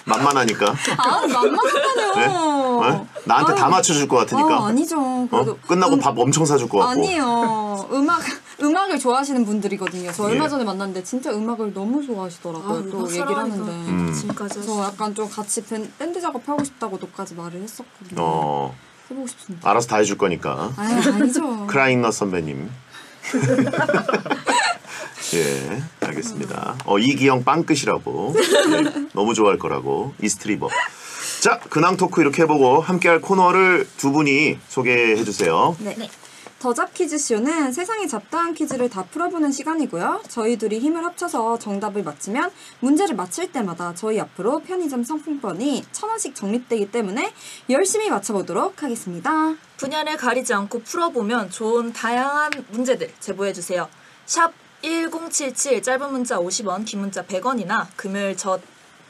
만만하니까. 만만하다뇨. 네? 나한테 다 맞춰줄 것 같으니까. 아니죠. 그래도 끝나고 밥 엄청 사줄 것 같고. 아니에요. 음악을 좋아하시는 분들이거든요. 저 얼마 전에 만났는데 진짜 음악을 너무 좋아하시더라고요. 또 얘기를 하는데. 지금까지 그래서 약간 좀 같이 밴드 작업하고 싶다고도까지 말을 했었거든요. 해보고 싶습니다. 알아서 다 해줄 거니까. 아니죠. 크라잉넛 선배님. 예, 알겠습니다. 이기영 빵끝이라고. 예, 너무 좋아할 거라고. 이스트리버. 자, 근황 토크 이렇게 해보고 함께할 코너를 두 분이 소개해 주세요. 네. 더잡 퀴즈쇼는 세상의 잡다한 퀴즈를 다 풀어보는 시간이고요. 저희 둘이 힘을 합쳐서 정답을 맞히면 문제를 맞힐 때마다 저희 앞으로 편의점 상품권이 1,000원씩 적립되기 때문에 열심히 맞춰보도록 하겠습니다. 분야를 가리지 않고 풀어보면 좋은 다양한 문제들 제보해주세요. 샵 1077 짧은 문자 50원, 긴 문자 100원이나 금요일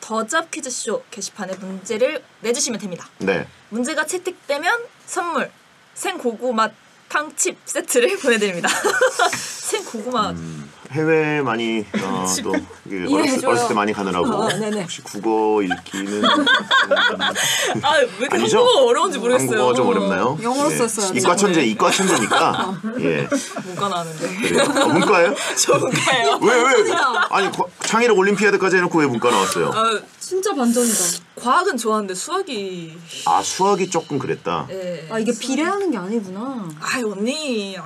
더잡 퀴즈쇼 게시판에 문제를 내주시면 됩니다. 네. 문제가 채택되면 선물 생고구마 탕칩 세트를 보내드립니다. 생고구마 해외 많이 또 어렸을 때 많이 가느라고 혹시 국어 읽기는 왜 이렇게 아니죠? 한국어 어려운지 모르겠어요. 한국어 좀 어렵나요? 영어로 예. 썼어요. 이과 천재니까. 예. 문과 나왔는데. 그래요. 문과예요? 저 문과예요. 왜? 아니 창의력 올림피아드까지 해놓고 왜 문과 나왔어요? 진짜 반전이다. 과학은 좋아하는데 수학이 수학이 조금 그랬다. 네. 이게 비례하는 게 아니구나. 언니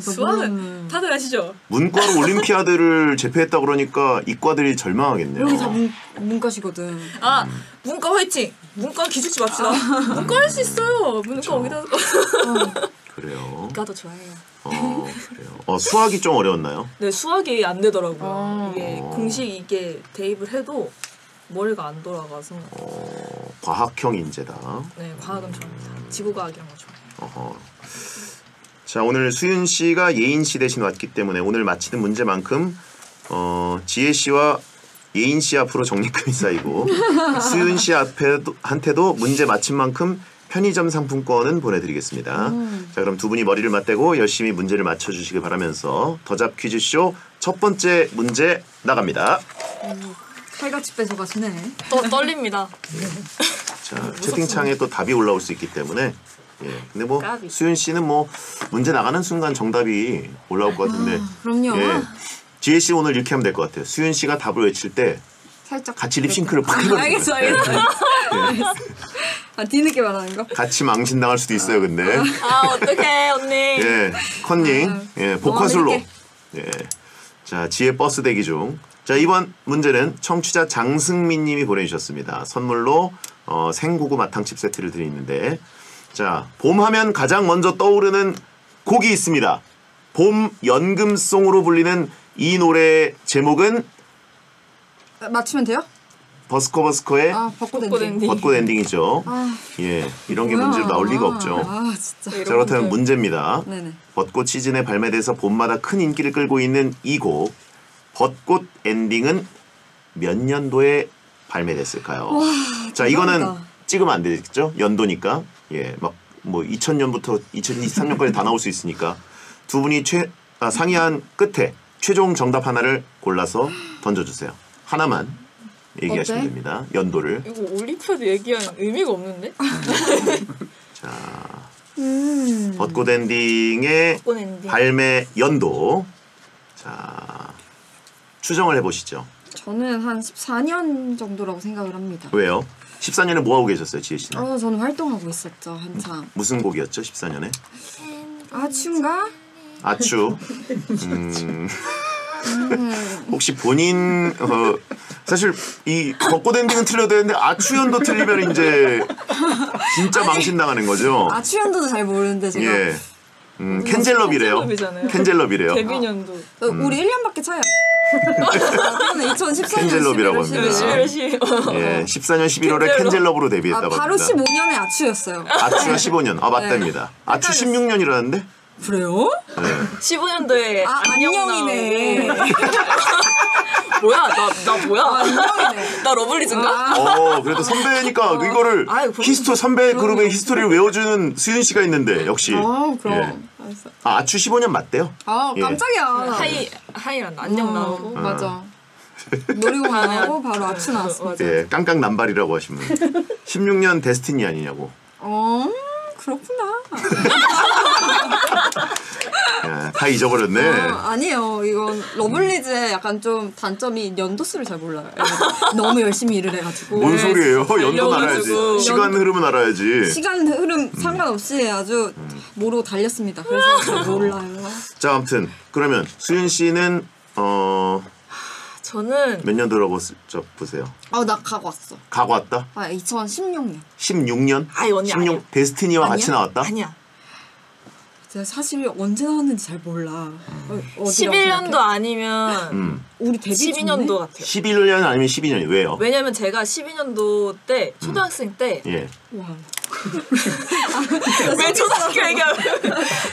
수학은 다들 아시죠? 문과로 올림피아드를 제패했다 그러니까 이과들이 절망하겠네요. 여기 다 문과시거든. 문과 화이팅! 문과 기죽지 맙시다. 문과 할 수 있어요. 문과 어디다 그래요. 이과도 좋아해요. 그래요. 수학이 좀 어려웠나요? 네, 수학이 안 되더라고요. 이게 공식 이게 대입을 해도 머리가 안 돌아가서. 과학형 인재다. 네, 과학은 좋아합니다. 지구과학 이런 거 좋아해요. 자, 오늘 수윤 씨가 예인 씨 대신 왔기 때문에 오늘 마치는 문제만큼 지혜 씨와 예인 씨 앞으로 적립금이 쌓이고 수윤 씨 한테도 문제 맞힌 만큼 편의점 상품권은 보내드리겠습니다. 자, 그럼 두 분이 머리를 맞대고 열심히 문제를 맞춰주시길 바라면서 더잡 퀴즈쇼 첫 번째 문제 나갑니다. 칼같이 뺏어가시네. 떨립니다. 자, 채팅창에 또 답이 올라올 수 있기 때문에 근데 까비. 수윤 씨는 문제 나가는 순간 정답이 올라올 것 같은데 그럼요. 지혜 씨 오늘 이렇게 하면 될 것 같아요. 수윤 씨가 답을 외칠 때 살짝 같이 립싱크를 팍 해버리는 알겠어. 뒤늦게 말하는 거? 같이 망신당할 수도 있어요. 근데 어떡해 언니. 컨닝 복화술로 자, 지혜 버스 대기 중. 자, 이번 문제는 청취자 장승민 님이 보내주셨습니다. 선물로 생고구마 탕칩 세트를 드리는데, 자, 봄하면 가장 먼저 떠오르는 곡이 있습니다. 봄 연금송으로 불리는 이 노래 제목은 맞추면 돼요? 버스커버스커의 벚꽃 엔딩. 벚꽃 엔딩이죠. 이런 게 문제로 나올 리가 없죠. 진짜. 자, 그렇다면 문제입니다. 네네. 벚꽃 시즌에 발매돼서 봄마다 큰 인기를 끌고 있는 이 곡 벚꽃 엔딩은 몇 년도에 발매됐을까요? 자, 이거는 찍으면 안 되겠죠? 연도니까. 막 뭐 2000년부터 2023년까지 다 나올 수 있으니까 두 분이 상의한 끝에 최종 정답 하나를 골라서 던져주세요. 하나만 얘기하시면 됩니다. 연도를. 이거 올림피아드 얘기하는 의미가 없는데? 자, 벚꽃 엔딩의 발매 연도. 자, 추정을 해보시죠. 저는 한 14년 정도라고 생각을 합니다. 왜요? 14년에 뭐 하고 계셨어요, 지혜 씨는? 저는 활동하고 있었죠, 한참. 무슨 곡이었죠, 14년에? 아추인가? 아추. 혹시 본인 사실 이 벚꽃 엔딩은 틀려도 되는데 아추연도 틀리면 이제 진짜 망신당하는 거죠. 아추연도도 잘 모르는데 제가. 예. 캔젤럽이래요. 캔젤럽이잖아요. 캔젤럽이래요. 데뷔년도. 우리 1년밖에 차이. 저는 2014년 캔젤럽이라고 11월 합니다. 11일. 11시. 예, 14년 11월에 캔젤럽으로 데뷔했다고 바로 합니다. 15년에 아추였어요. 아추가 15년. 맞답니다. 아추 16년이라는데? 그래요? 15년도에 안녕 안녕이네. 나오고. 뭐야? 나 뭐야? 안녕이네. 나 러블리즈인가? 그래도 선배니까 이거를 아유, 그럼- 히스토 선배 그룹의 히스토리를 외워주는 수윤 씨가 있는데 역시. 그럼. 예. 알았어. 아추 15년 맞대요. 아, 깜짝이야. 하이란다. 안녕 나오고. 맞아. 놀이공원 나오고 바로 아추 나왔어. 예, 깡깡 남발이라고 하시면 16년 데스티니 아니냐고. 그렇구나. 야, 다 잊어버렸네. 아니에요. 이건 러블리즈의 약간 좀 단점이 연도수를 잘 몰라요. 너무 열심히 일을 해가지고. 뭔 소리예요? 연도 연도 알아야지. 주고. 시간 흐름은 알아야지. 시간 흐름 상관없이 아주 모르고 달렸습니다. 그래서 잘 몰라요. 자, 아무튼 그러면 수윤 씨는 저는 몇 년도라고 보세요? 나 가고 왔어. 가고 왔다? 2016년. 16년? 아이, 언니 16 아니야. 데스티니와 같이 아니야? 나왔다? 아니야. 제가 사실 언제 나왔는지 잘 몰라. 11년도 아니면 우리 데뷔 12년도 같아요. 11년 아니면 12년이 왜요? 왜냐면 제가 12년도 때 초등학생 때 예. 와. 왜 초등학교 얘기하면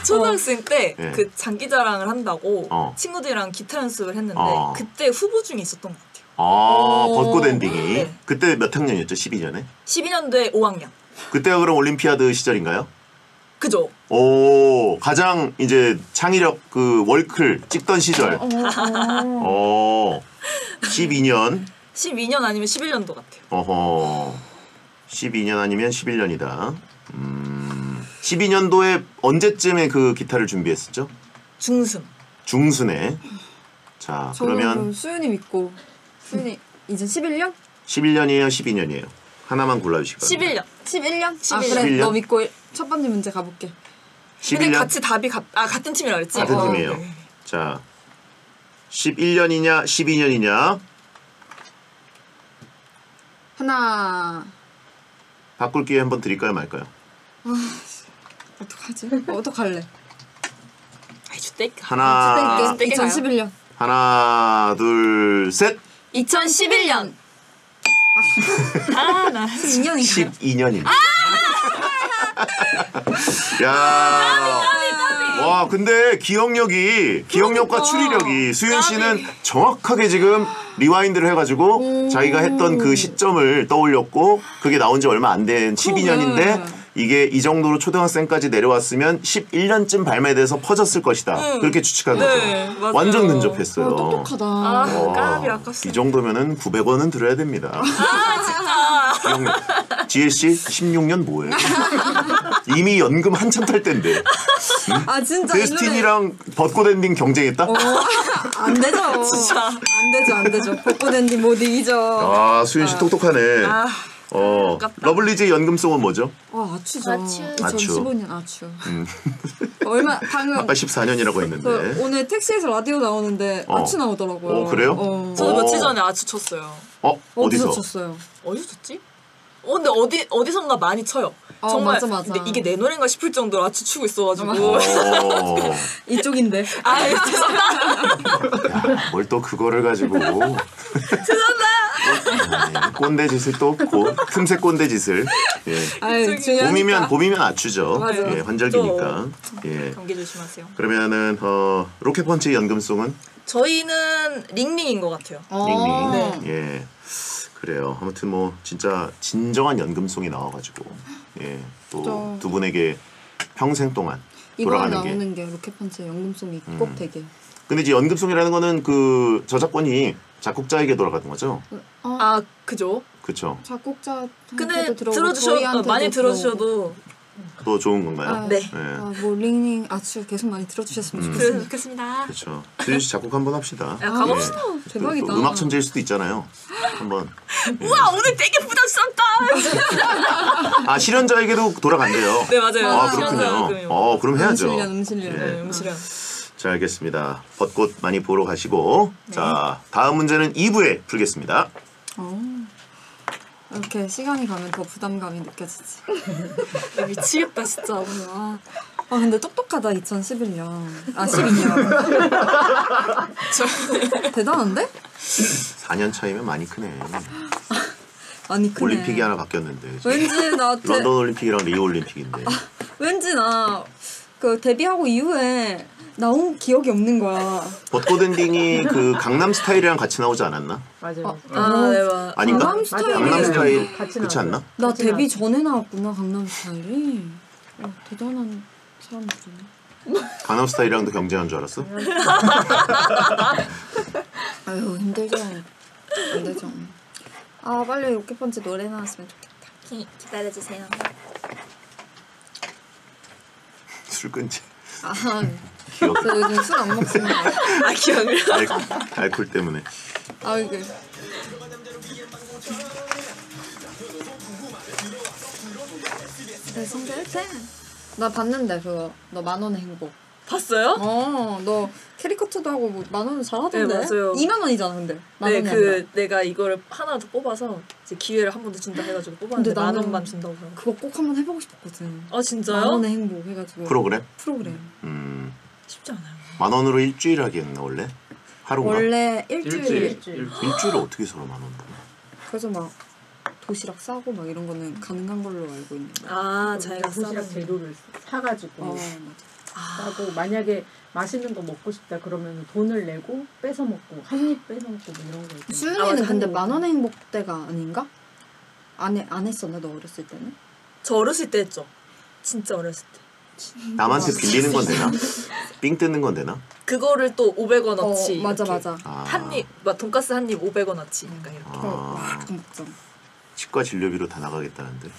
초등학생 때 예. 그 장기자랑을 한다고 어. 친구들이랑 기타 연습을 했는데 어. 그때 후보 중에 있었던 것 같아요. 벚꽃 엔딩이. 네. 그때 몇 학년이었죠? 12년에? 12년도에 5학년. 그때가 그럼 올림피아드 시절인가요? 그죠? 오, 가장 이제 창의력 그 월클 찍던 시절. 12년. 12년 아니면 11년도 같아요. 어허. 12년 아니면 11년이다. 12년도에 언제쯤에 그 기타를 준비했었죠? 중순. 중순에. 자, 그러면 저는 수윤이 믿고. 수윤이 이제 11년? 11년이에요, 12년이에요. 하나만 골라주시기 바랍니다. 11년. 11년? 아 11년. 그래 11년? 너 믿고 첫 번째 문제 가볼게. 11년 근데 같이 답이 같은 팀이라 그랬지? 같은 팀이에요. 네. 자, 11년이냐, 12년이냐 하나. 바꿀 기회 한번 드릴까요, 말까요? 어떡하지? 어떡할래? 아이 주택. 하나, 땡 2011년. 하나, 둘, 셋. 2011년. 나 12년인가요? 12년입니다. 야. 와, 근데 기억력과 추리력이 수윤 씨는 정확하게 지금 리와인드를 해가지고 자기가 했던 그 시점을 떠올렸고 그게 나온 지 얼마 안 된 12년인데 이게 이 정도로 초등학생까지 내려왔으면 11년쯤 발매돼서 퍼졌을 것이다. 그렇게 추측한 네, 거죠. 맞아요. 완전 근접했어요. 똑똑하다. 까비 아깝습니다. 이 정도면은 900원은 들어야 됩니다. 지혜 씨 16년 뭐예요? 이미 연금 한참 탈 때인데. 아 진짜 데스티니랑 벚꽃 엔딩 경쟁했다? 안 되죠. 진짜. 안 되죠. 벚꽃 엔딩 못 이기죠. 아, 수윤 씨 똑똑하네. 아깝다. 러블리즈의 연금송은 뭐죠? 아추죠. 아추. 2015년 아추. 얼마 방금 아까 14년이라고 했는데. 그 오늘 택시에서 라디오 나오는데 아추 나오더라고요. 그래요? 저도 며칠 전에 아추 쳤어요. 어디서 어디서? 쳤어요? 어디서 쳤지? 근데 어디선가 많이 쳐요. 정말 맞아. 근데 이게 내 노래인가 싶을 정도로 아추 추고 있어가지고. 이쪽인데. 아 죄송합니다. 뭘 또 그거를 가지고. 죄송합니다. 꼰대 짓을 또 없고 틈새 꼰대 짓을. 예. 아유, 중요하니까. 봄이면 아추죠. 맞아. 예, 환절기니까. 예. 감기 조심하세요. 그러면은 로켓펀치의 연금송은 저희는 링링인 것 같아요. 링링. 네. 예. 그래요. 아무튼 뭐 진짜 진정한 연금송이 나와가지고 예. 또 두 분에게 평생 동안 이번에 돌아가는 게. 나오는 게 로켓펀치의 연금송이 꼭 되게. 근데 이제 연금송이라는 거는 그 저작권이 작곡자에게 돌아가는 거죠. 아 그죠. 그렇죠. 작곡자. 근데 많이 들어주셔도 또 좋은 건가요? 네. 뭐 링링 아추 계속 많이 들어주셨으면 좋겠습니다. 좋겠습니다. 그렇죠. 수윤 씨 작곡 한번 합시다. 야, 가봅시다. 대박이다. 또 음악 천재일 수도 있잖아요. 한번. 우와 오늘 되게 부담스럽다. 아 실현자에게도 돌아간대요. 네 맞아요. 아 그렇군요. 그럼 해야죠. 음실련. 예. 네, 음실현. 자, 알겠습니다. 벚꽃 많이 보러 가시고 자, 다음 문제는 2부에 풀겠습니다. 이렇게 시간이 가면 더 부담감이 느껴지지. 미치겠다 진짜 오늘. 근데 똑똑하다 2011년. 12년. 대단한데? 4년 차이면 많이 크네. 아니 크네. 올림픽이 하나 바뀌었는데. 왠지 나한테 런던 올림픽이랑 리오 올림픽인데. 왠지 나 그 데뷔하고 이후에 나온 기억이 없는 거야. 벚꽃 엔딩이 그 강남 스타일이랑 같이 나오지 않았나? 맞아요. 네, 맞아. 아닌가? 강남 스타일이 강남 스타일 같이 그렇지 않나? 나 데뷔 전에 나왔구나 강남 스타일이. 대단한 사람들이네. 강남 스타일이랑도 경쟁한 줄 알았어? 아유 힘들죠. 안 되죠. 빨리 로켓펀치 노래 나왔으면 좋겠다. 기다려주세요. 술 끊지. 저 요즘 술 안 먹습니다. 기억을. 알코올 때문에. 이게 나 봤는데 그거 너 만원의 행복. 봤어요? 너 캐리커처도 하고 뭐 만원은 잘하던데. 네, 맞아요. 2만 원이잖아 근데. 네, 내가 이거를 하나 더 뽑아서 이제 기회를 한 번 더 준다 해가지고 뽑았는데 근데 만 나는 원만 준다고 해서. 그거 꼭 한번 해보고 싶었거든. 진짜요? 만원의 행복 해가지고. 프로그램? 쉽지 않아요. 만 원으로 일주일 하겠나 원래? 하루인가? 원래 일주일. 일주일을 어떻게 서로 만 원으로? 그래서 막 도시락 싸고 막 이런 거는 가능한 걸로 알고 있는데. 자기가 도시락 싸는 재료를 사가지고 맞아. 싸고 만약에 맛있는 거 먹고 싶다 그러면 돈을 내고 뺏어 먹고 한 입 뺏어 먹고 뭐 이런 거 있잖아. 수윤이는 맞아, 근데 한국. 만원의 행복 때가 아닌가? 안 했었나 너 어렸을 때는? 저 어렸을 때 했죠. 진짜 어렸을 때. 남한테 빌리는 건 되나? 삥 뜯는 건 되나? 그거를 또 500원어치. 맞아 이렇게 맞아. 한 입, 돈가스 한 입 500원어치. 그러니까 이렇게. 먹자. 치과 진료비로 다 나가겠다는데.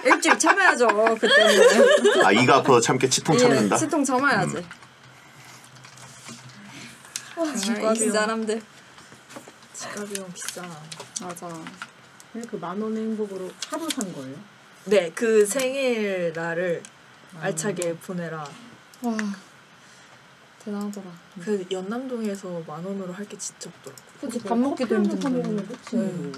일주일 참아야죠 그때는. 이가 아파 참게 치통 참는다? 치통 참아야지. 집값이 이 사람들. 집값이용 비싸. 맞아. 근데 그 만 원의 행복으로 하루 산 거예요? 네, 그 생일날을 알차게 보내라. 와 대단하더라. 그 연남동에서 만 원으로 할 게 진짜 없더라고. 그치 밥 먹기도 힘든데. 그치.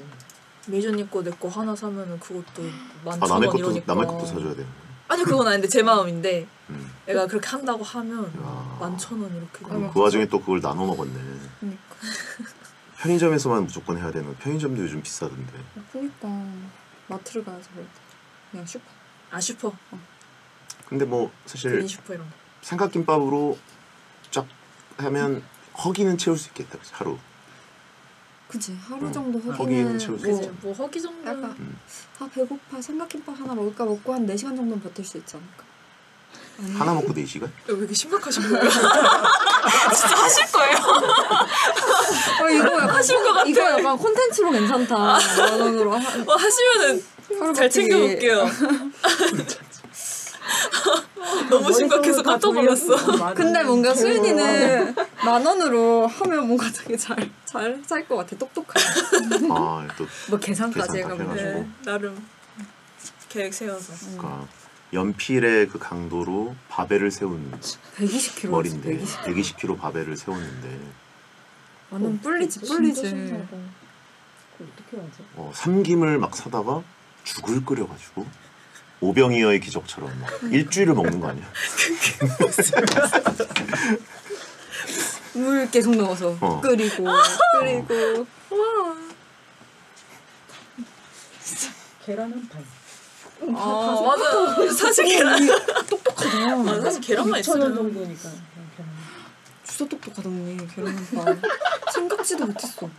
메이저님 거 내 거 하나 사면은 그것도 남의 11,000원 것도 이러니까. 남의 것도 사줘야 돼. 아니 그건 아닌데 제 마음인데 음. 내가 그렇게 한다고 하면 야. 11,000원 이렇게. 그 와중에 또 그걸 나눠 먹었네. 그러니까. 편의점에서만 무조건 해야 되는. 편의점도 요즘 비싸던데. 그러니까 마트를 가야지 그럴 때. 그냥 슈퍼. 슈퍼. 근데 뭐 사실 그린 슈퍼 이런 거. 삼각김밥으로 쫙 하면 허기는 채울 수 있겠다. 하루. 그치 하루 정도 허기는 허기는 채울 수 뭐 있지. 뭐 허기 정도는 약간 배고파 삼각김밥 하나 먹을까 먹고 한 4시간 정도는 버틸 수 있지 않을까? 하나 먹고 4시간? 왜 이렇게 심각하신 거예요? 진짜 하실 거예요? 이거 약간 하실 것 같아. 이거 약간 콘텐츠로 괜찮다. 만 원으로 하시면은 하루 잘 버티기. 챙겨볼게요. 너무 심각해서 깜짝 놀랐어. 근데 뭔가 수윤이는 만 원으로 하면 뭔가 되게 잘 살 것 같아. 똑똑하게. 또 뭐 계산까지 계산 다 해가지고. 해가지고. 네, 나름 계획 세워서. 그러니까 연필의 그 강도로 바벨을 세운 120kg. 머리인데 120kg 바벨을 세웠는데 완전 뿔리지 진짜 뿔리지. 신기하다. 그거 어떻게 하지? 삼김을 막 사다가 죽을 끓여가지고 오병이어의 기적처럼 막 일주일을 먹는 거 아니야? 물 계속 넣어서 끓이고. 계란 한 판. 맞아. 사실 계란. 똑똑하다. 맞아, 사실 계란만 2,000원 있으면. 정도니까. 계란. 진짜 똑똑하다 언니. 계란 한 판. 생각지도 못했어.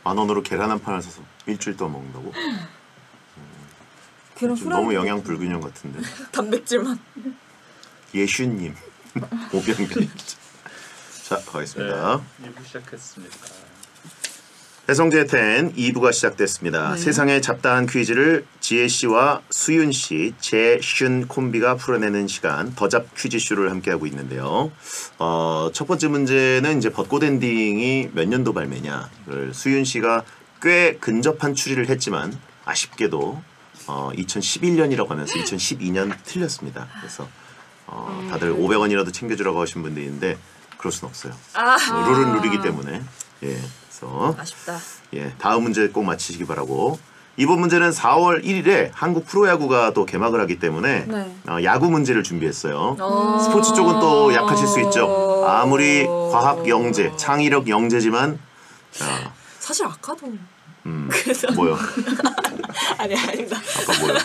10,000원으로 계란 한 판을 사서 일주일 동안 먹는다고? 계란 좀 후라이. 너무 영양 불균형 같은데. 단백질만. 예슈님 오병기. 자 가겠습니다. 2부 시작했습니다. 배성재 10 2부가 시작됐습니다. 네. 세상의 잡다한 퀴즈를 지혜 씨와 수윤 씨, 재슌 콤비가 풀어내는 시간 더잡 퀴즈쇼를 함께하고 있는데요. 첫 번째 문제는 이제 벚꽃 엔딩이 몇 년도 발매냐를 수윤 씨가 꽤 근접한 추리를 했지만 아쉽게도 2011년이라고 하면서 2012년 틀렸습니다. 그래서 다들 500원이라도 챙겨주라고 하신 분들이 있는데 그럴 순 없어요. 룰은 룰이기 때문에. 예, 그래서 아쉽다. 예, 다음 문제 꼭 맞히시기 바라고. 이번 문제는 4월 1일에 한국 프로야구가 또 개막을 하기 때문에 네. 야구 문제를 준비했어요. 스포츠 쪽은 또 약하실 수 있죠. 아무리 과학 영재, 창의력 영재지만 사실 아까도 뭐요? 아닙니다. 아까 뭐요?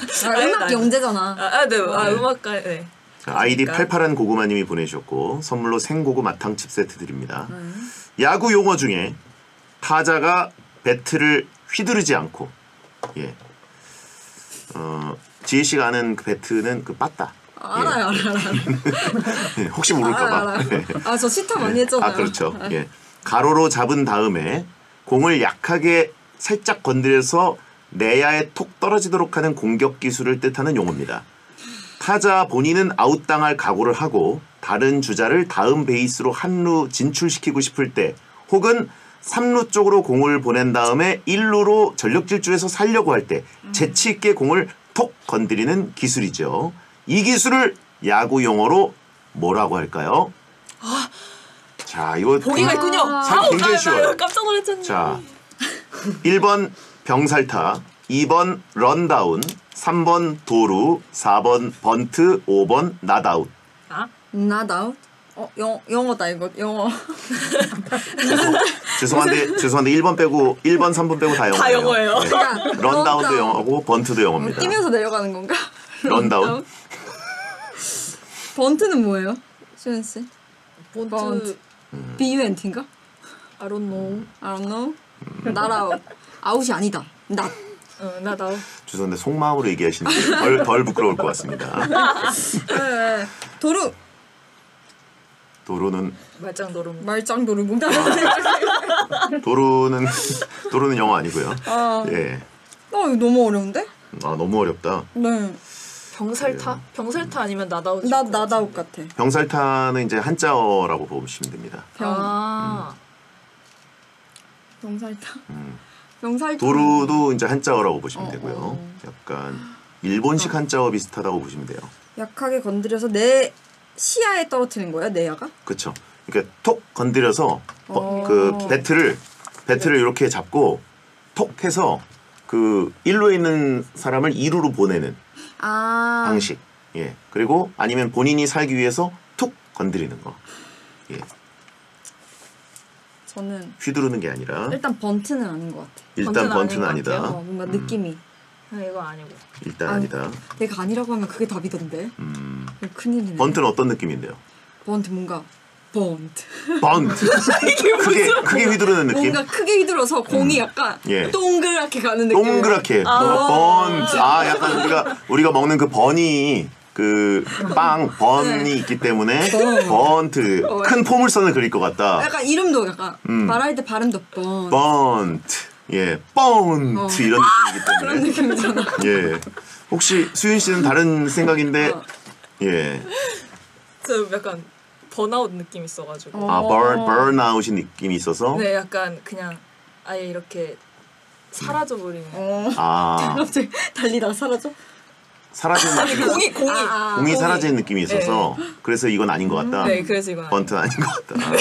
음악 영재잖아. 네. 음악가 네. 아이디 88한 고구마님이 보내주셨고 선물로 생고구 마탕칩 세트 드립니다. 야구 용어 중에 타자가 배트를 휘두르지 않고 지혜 씨가 아는 그 배트는 그 빠따. 알아요. 혹시 모를까봐. 저 시타 많이 했잖아요. 그렇죠. 예. 가로로 잡은 다음에 공을 약하게 살짝 건드려서 내야에 톡 떨어지도록 하는 공격 기술을 뜻하는 용어입니다. 타자 본인은 아웃당할 각오를 하고 다른 주자를 다음 베이스로 한루 진출시키고 싶을 때 혹은 3루 쪽으로 공을 보낸 다음에 1루로 전력 질주해서 살려고 할 때 재치 있게 공을 톡 건드리는 기술이죠. 이 기술을 야구 용어로 뭐라고 할까요? 자, 이거 보기가 있군요. 굉장히 쉬워요. 깜짝 놀랐잖아요. 자, 1번 병살타, 2번 런다운, 3번 도루, 4번 번트, 5번 낫아웃. 나다웃? 영어다 이거 영어. 죄송한데 1번 빼고 1번, 3번 빼고 다 영어예요. 다 영어예요. 네. 런다운도 영어고 번트도 영어입니다. 뛰면서 내려가는 건가? 런다운. 번트는 뭐예요? 수현 씨? 본트 BUNT인가? I don't know. I don't know. 나라 아웃이 아니다. 나. 나 죄송한데 속마음으로 얘기하시는 덜 부끄러울 것 같습니다. 네. 도루. 도루는 말짱도름. 말짱도루 뭔가. 도루는 영어 아니고요. 예. 이거 너무 어려운데? 너무 어렵다. 네. 병살타? 병살타 아니면 나다웃? 나다웃 같아. 병살타는 이제 한자어라고 보시면 됩니다. 병살타. 병살타. 도루도 이제 한자어라고 보시면 되고요. 약간 일본식 한자어 비슷하다고 보시면 돼요. 약하게 건드려서 내 시야에 떨어뜨리는 거야, 내야가? 그렇죠. 그러니까 톡 건드려서 그 배트를 이렇게 잡고 톡 해서 그 1루에 있는 사람을 2루로 보내는 방식. 예. 그리고 아니면 본인이 살기 위해서 툭 건드리는 거. 예. 저는 휘두르는 게 아니라 일단 번트는 아닌 것 같아. 일단 번트는 아닌 것 아니다. 뭔가 느낌이. 이거 아니고. 일단 아니다. 내가 아니라고 하면 그게 답이던데. 큰일이네. 번트는 어떤 느낌인데요? 번트 뭔가 번트. 번트. 크게 휘두르는 느낌. 뭔가 크게 휘둘러서 공이 약간 동그랗게 가는 느낌. 동그랗게. 번트. 약간 우리가 먹는 그 버니 그 빵 번이 있기 때문에 번트. 큰 포물선을 그릴 것 같다. 약간 이름도 약간 말할 때 발음도 번트. 예, 번트 이런 느낌이기 때문에. 그런 느낌이잖아. 예. 혹시 수윤 씨는 다른 생각인데 예. 저 약간 번아웃 느낌 있어가지고. 번아웃이 느낌이 있어서. 네, 약간 그냥 아예 이렇게 사라져 버리는. 갑자기 달리다가 사라져? 사라지는 느낌이 공이 사라지는 느낌이 있어서 그래서 이건 아닌 것 같다. 네, 그래서 이건 번트는 아닌 것 같다.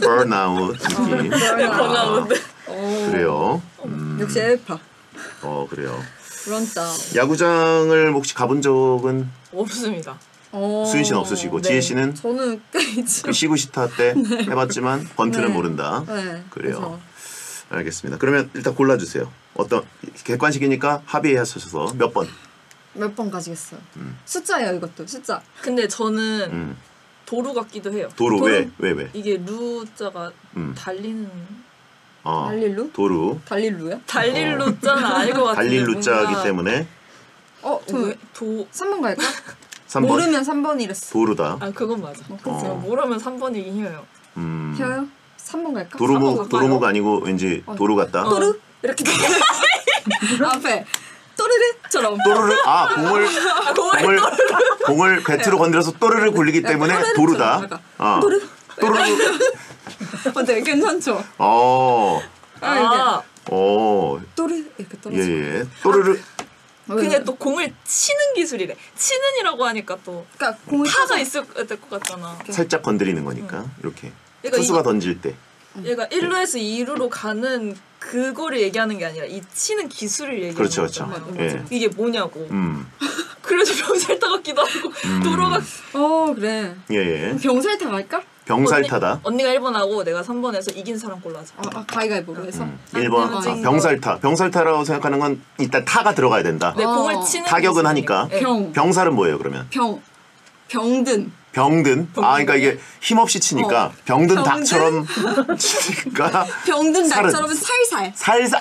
번아웃 느낌. 번아웃. 그래요. 역시 엘파. 그래요. 런다운. 야구장을 혹시 가본 적은 없습니다. 수인 씨는 없으시고 지혜 씨는 저는 꽤 있죠. 그 시구시타 때 해봤지만 번트는 모른다. 네. 그래요. 알겠습니다. 그러면 일단 골라주세요. 어떤 객관식이니까 합의하셔서 몇 번? 몇 번 가지겠어요. 숫자예요 이것도 숫자. 근데 저는 도루 같기도 해요. 도루 왜? 이게 루자가 달리는. 달릴루? 도루. 달릴루야? 달릴 루자는 아닐 것 같은데. 달릴 루자이기 때문에. 저 3번 갈까? 3번. 모르면 3번이랬어. 도루다. 그건 맞아. 제가 모르면 3번이긴 해요. 혀요? 3번 갈까? 도루묵 아니고 왠지 도루 같다. 도루? 이렇게 앞에 또르르처럼. 또르르 공을 배트로 건드려서 또르르 굴리기 때문에 도루다. 또르르. 어때? 괜찮죠? 또르. 또르 이렇게 떨어져. 예. 또르르. 그게 또 공을 치는 기술이래. 치는이라고 하니까 또 그러니까 공을 타가 있을 것 같잖아. 살짝 건드리는 거니까 이렇게 그러니까 투수가 던질 때. 얘가 1루에서 2루로 가는 그거를 얘기하는 게 아니라 이 치는 기술을 얘기하는 그렇죠, 거잖아. 그렇죠. 예. 이게 뭐냐고. 그래서 병살타 같기도 하고 도로가 그래. 예. 병살타 갈까? 병살타다. 언니가 1번하고 내가 3번에서 이긴 사람 골라 하자. 가위가위보로 해서. 1번 병살타. 병살타라고 생각하는 건 일단 타가 들어가야 된다. 네, 공을 치는 타격은 기술이에요. 하니까. 네. 병살은 뭐예요 그러면? 병든. 병든. 그러니까 이게 힘없이 치니까 병든 병든? 닭처럼 치니까 병든 살은. 닭처럼 살살. 살살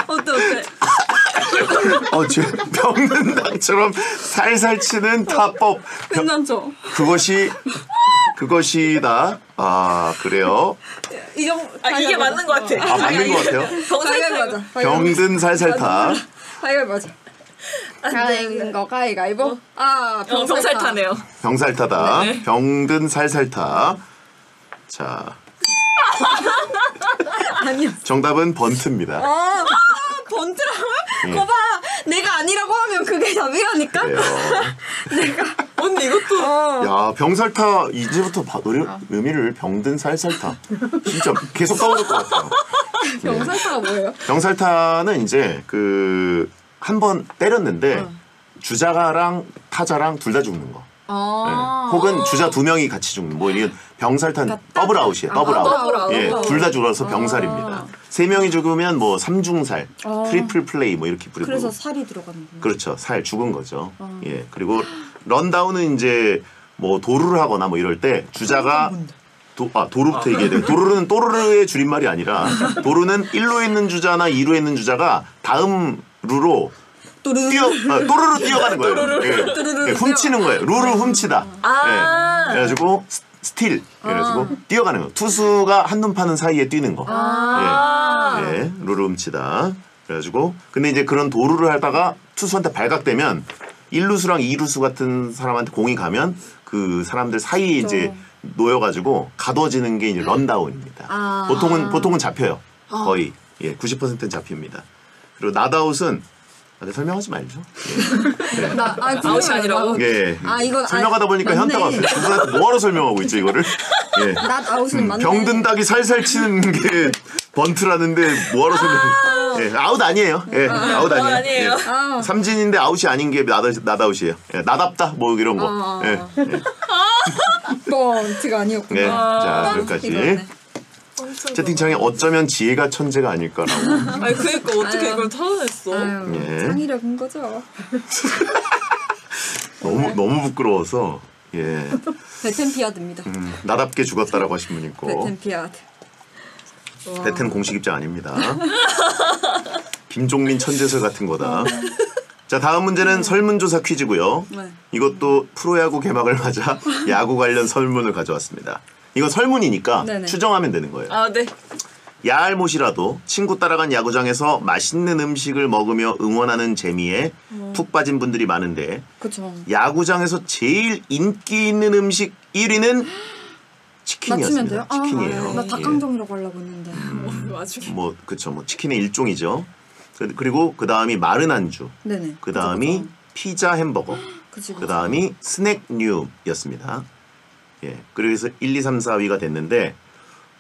어때? 병든 닭처럼 살살 치는 타법. 괜찮죠? 그것이다. 그래요. 이게 맞는 것 같아. 맞는 것 같아요. 가위바위보. 병든 살살타. 가위바위보 하자. 가위바위보. 병살타네요. 병살타다. 병든 살살타. 자. 아니요. 정답은 번트입니다. 번트라고요? 거봐, 내가 아니라고 하면 그게 답이라니까. 그래요. 언니 이것도 야, 병살타 이제부터 의미를 병든 살살타. 진짜 계속 떠오를 것 같아요. 병살타가 뭐예요? 병살타는 이제 한 번 때렸는데 주자가랑 타자랑 둘 다 죽는 거. 혹은 주자 2명이 같이 죽는 뭐 이런 병살타 더블 아웃이에요. 더블 아웃. 예, 둘 다 죽어서 병살입니다. 3명이 죽으면 뭐 3중살, 트리플 플레이 뭐 이렇게 부르고. 그래서 살이 들어가는구나. 그렇죠. 살 죽은 거죠. 예. 그리고 런다운은 이제 뭐 도루를 하거나 뭐 이럴 때 주자가 도루부터 얘기해야 돼요. 도루는 또르르의 줄임말이 아니라 도루는 1루에 있는 주자나 2루에 있는 주자가 다음 루로 또르르 뛰어가는 거예요. 예. 훔치는 거예요. 룰을 훔치다. 예. 그래가지고 스틸. 그래가지고 뛰어가는 거. 투수가 한눈 파는 사이에 뛰는 거. 예. 룰을 훔치다. 그래가지고 근데 이제 그런 도루를 하다가 투수한테 발각되면 1루수랑 2루수 같은 사람한테 공이 가면 그 사람들 사이에 이제 놓여가지고 가둬지는 게 이제 런다운입니다. 보통은 잡혀요. 거의 90%는 잡힙니다. 그리고 낫아웃은 설명하지 말죠. 예. 아웃이 아니라고? 예. 이건 설명하다 보니까 현타가 왔어요. 그분한테 뭐하러 설명하고 있죠 이거를? 예. 아웃은 맞네. 병든 닭이 살살 치는 게 번트라는데 뭐하러 설명? 예. 아웃 아니에요. 예. 아웃 아니에요. 예. 삼진인데 아웃이 아닌 게 낫아웃이에요. 예. 나답다 뭐 이런 거. 예. 번트가 아니었구나. 네. 자 여기까지. 채팅창에 어쩌면 지혜가 천재가 아닐까라고. 그러니까 어떻게 이걸 터냈어? 예. 창의력인 거죠. 너무 부끄러워서. 예. 베텐피아드입니다. 나답게 죽었다라고 하신 분 있고. 베텐피아드. 베텐 공식 입장 아닙니다. 김종민 천재설 같은 거다. 자 다음 문제는 설문조사 퀴즈고요. 이것도 프로야구 개막을 맞아 야구 관련 설문을 가져왔습니다. 이건 설문이니까 네네. 추정하면 되는 거예요. 네. 야알못이라도 친구 따라간 야구장에서 맛있는 음식을 먹으며 응원하는 재미에 푹 빠진 분들이 많은데 그쵸. 야구장에서 제일 인기 있는 음식 1위는 맞추면 치킨이었습니다. 돼요? 치킨이에요. 나 닭강정이라고 하려고 했는데. 뭐 그쵸, 뭐 치킨의 일종이죠. 그리고 그 다음이 마른 안주, 네네. 그 다음이 피자 햄버거, 그치. 그 다음이 스낵류였습니다. 예, 그래서 1, 2, 3, 4위가 됐는데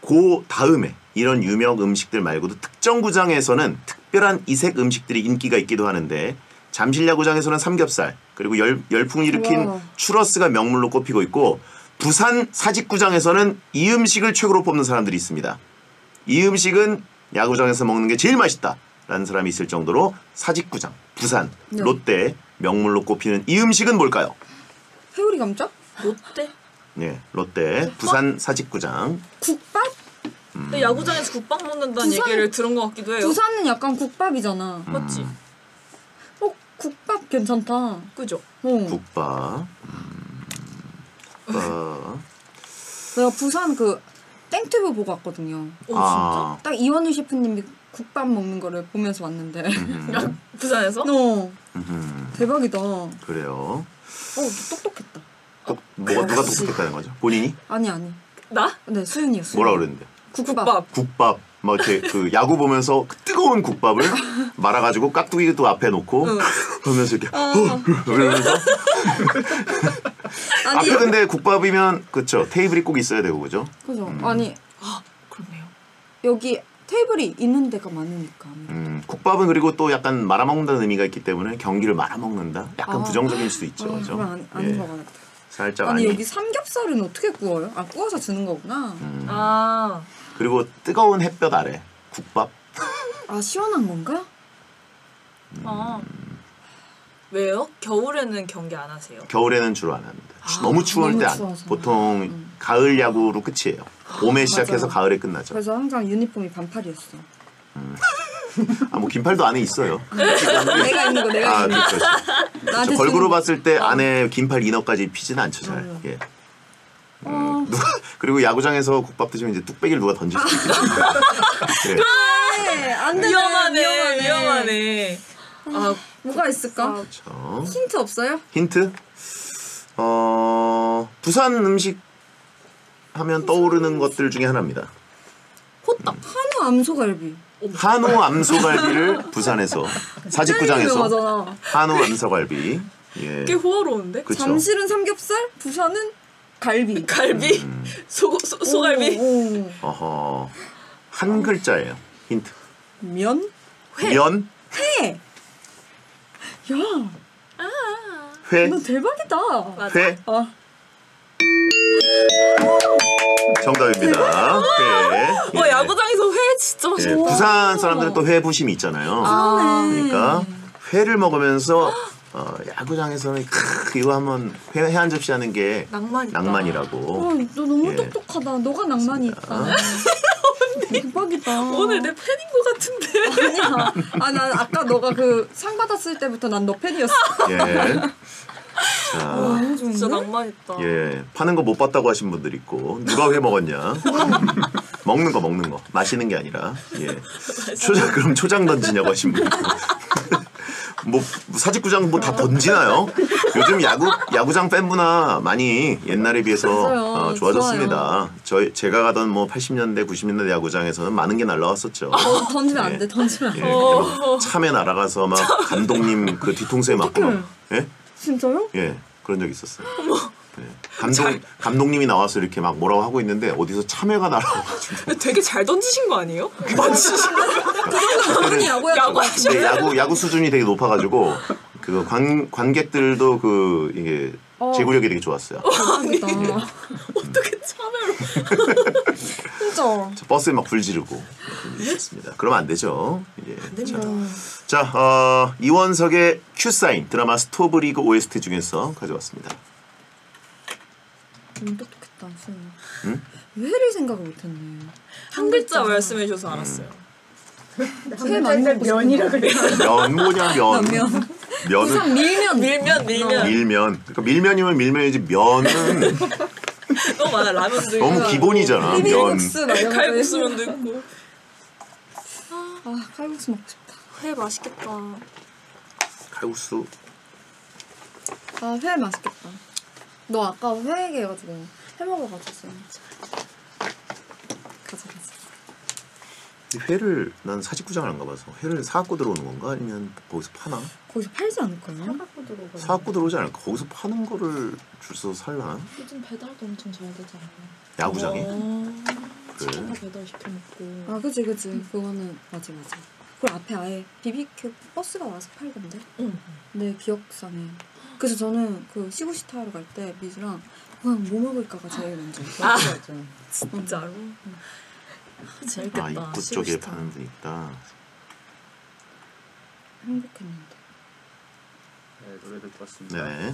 그 다음에 이런 유명 음식들 말고도 특정 구장에서는 특별한 이색 음식들이 인기가 있기도 하는데 잠실야구장에서는 삼겹살, 그리고 열풍을 일으킨 추러스가 명물로 꼽히고 있고 부산 사직구장에서는 이 음식을 최고로 뽑는 사람들이 있습니다. 이 음식은 야구장에서 먹는 게 제일 맛있다라는 사람이 있을 정도로 사직구장, 부산, 롯데 명물로 꼽히는 이 음식은 뭘까요? 회오리 감자? 롯데? 네, 롯데 부산 사직구장. 국밥? 근데 야구장에서 국밥 먹는다는 부산- 얘기를 들은 것 같기도 해요. 부산은 약간 국밥이잖아. 맞지? 국밥 괜찮다. 그죠? 국밥. 국밥. 내가 부산 그 땡튜브 보고 왔거든요. 아, 딱 이원희 셰프님이 국밥 먹는 거를 보면서 왔는데. 부산에서? 대박이다. 그래요. 똑똑했다. 누가 똑똑했다는 거죠? 본인이? 아니. 나? 네, 수윤이었어요. 뭐라 그랬는데? 국밥. 국밥. 막 이렇게 그 야구 보면서 그 뜨거운 국밥을 말아가지고 깍두기도 앞에 놓고 하면서 이렇게 그러면서 아니, 앞에 근데 국밥이면 그쵸 테이블이 꼭 있어야 되고 그죠? 그죠. 아니 그렇네요. 여기 테이블이 있는 데가 많으니까. 국밥은 그리고 또 약간 말아먹는다는 의미가 있기 때문에 경기를 말아먹는다? 약간 부정적일 수도 있죠. 그죠? 그럼 아닌 것 같아. 살짝 아니 아니. 여기 삼겹살은 어떻게 구워요? 아 구워서 주는 거구나. 아 그리고 뜨거운 햇볕 아래 국밥. 아 시원한 건가? 왜요? 겨울에는 경기 안 하세요? 겨울에는 주로 안 합니다. 너무 추울 너무 때 안. 추워서. 보통 가을 야구로 끝이에요. 봄에 시작해서 맞아요. 가을에 끝나죠. 그래서 항상 유니폼이 반팔이었어. 아 뭐 긴팔도 안에 있어요. 내가 입는 거 내가 아 입는 거. 그렇죠. 나한테 걸그룹 주는 거. 봤을 때 안에 긴팔 이너까지 피지는 않죠 잘. 예. 누가 그리고 야구장에서 국밥 드시면 이제 뚝배기를 누가 던질 수도 있습니다. 예. 네, 안 되네. 위험하네. 아 뭐가 있을까? 그렇죠. 힌트 없어요? 힌트? 부산 음식 하면 떠오르는 것들 중에 하나입니다. 호떡. 한우 암소갈비. 한우 암소갈비를 부산에서 사직구장에서 유명하잖아. 한우 암소갈비. 예. 꽤 호화로운데? 그렇죠. 잠실은 삼겹살, 부산은 갈비. 갈비, 소갈비. 오. 어허. 한 글자예요. 힌트. 면? 면, 회. 야, 회, 너 대박이다. 회. 아, 정답입니다. 회. 예. 야구장에서 회 진짜 예, 맛있겠다. 부산 사람들은 또 회부심이 있잖아요. 그러니까 회를 먹으면서 야구장에서는 이거 한번 회 한 접시 하는 게 낭만이다. 낭만이라고. 너 너무 예. 똑똑하다. 너가 낭만이 있다. 대박이다. 오늘 내 팬인 것 같은데. 아니야. 난 아까 너가 그 상 받았을 때부터 난 너 팬이었어. 예. 자, 너무 좋은데? 진짜 낭만 있다. 예. 파는 거 못 봤다고 하신 분들 있고 누가 회 먹었냐? 먹는 거 마시는 게 아니라 예. 그럼 초장 던지냐고 하신 분 있고. 뭐 사직구장 뭐 다 던지나요? 요즘 야구장 팬 문화 많이 옛날에 비해서 맞아요. 좋아졌습니다. 제가 가던 뭐 80년대 90년대 야구장에서는 많은 게 날라왔었죠. 던지면 안 돼. 던지면 안 예, 돼. 막 참외 날아가서 막 감독님 그 뒤통수에 맞고 막 예? 진짜요? 예, 그런 적 있었어요. 예. 감독님이 나와서 이렇게 막 뭐라고 하고 있는데 어디서 참외가 날아와가지고 되게 잘 던지신 거 아니에요? 맞으신 그분이 야구였죠. 근데 야구 수준이 되게 높아가지고 그 관객들도 그 이게 제구력이 되게 좋았어요. 대박이다. 어떻게 참여를? 진짜. 버스에 막 불 지르고 있었습니다. 그러면 안 되죠. 예. 자, 이원석의 큐사인 드라마 스토브리그 OST 중에서 가져왔습니다. 너무 똑똑했다. 수연아. 응? 회를 생각을 못했네. 한 글자 말씀해 줘서 알았어요. 회 많이 먹고 면이라 그래. 면 뭐냐 면. 면은 항상 밀면. 밀면. 그러니까 밀면이면 밀면이지 면은 너무 많아. 라면도 있고. 너무 기본이잖아. 면. 비빔국수 막 이런 거. 칼국수면도 있고. 아 칼국수 먹고 싶다. 회 맛있겠다. 칼국수. 아 회 맛있겠다. 너 아까 회 얘기해가지고 해 먹어가지고. 가자. 회를 난 사직구장을 안 가봐서 회를 사갖고 들어오는 건가 아니면 거기서 파나? 거기서 팔지 않을까요? 사갖고 들어오지 않을까? 거기서 파는 거를 줄 서서 살라나? 요즘 배달도 엄청 잘 되잖아요. 야구장에? 차로 그래. 배달 시켜 먹고. 아 그치 그거는 맞아. 그리고 앞에 아예 BBQ 버스가 와서 팔던데. 내 기억상에. 그래서 저는 그 시구시타 하러 갈 때 미주랑 그냥 뭐 먹을까가 제일 먼저. 진짜로? 재밌겠다. 입구 쪽에 파는 분 있다. 행복했는데. 네, 노래 듣고 왔습니다. 네.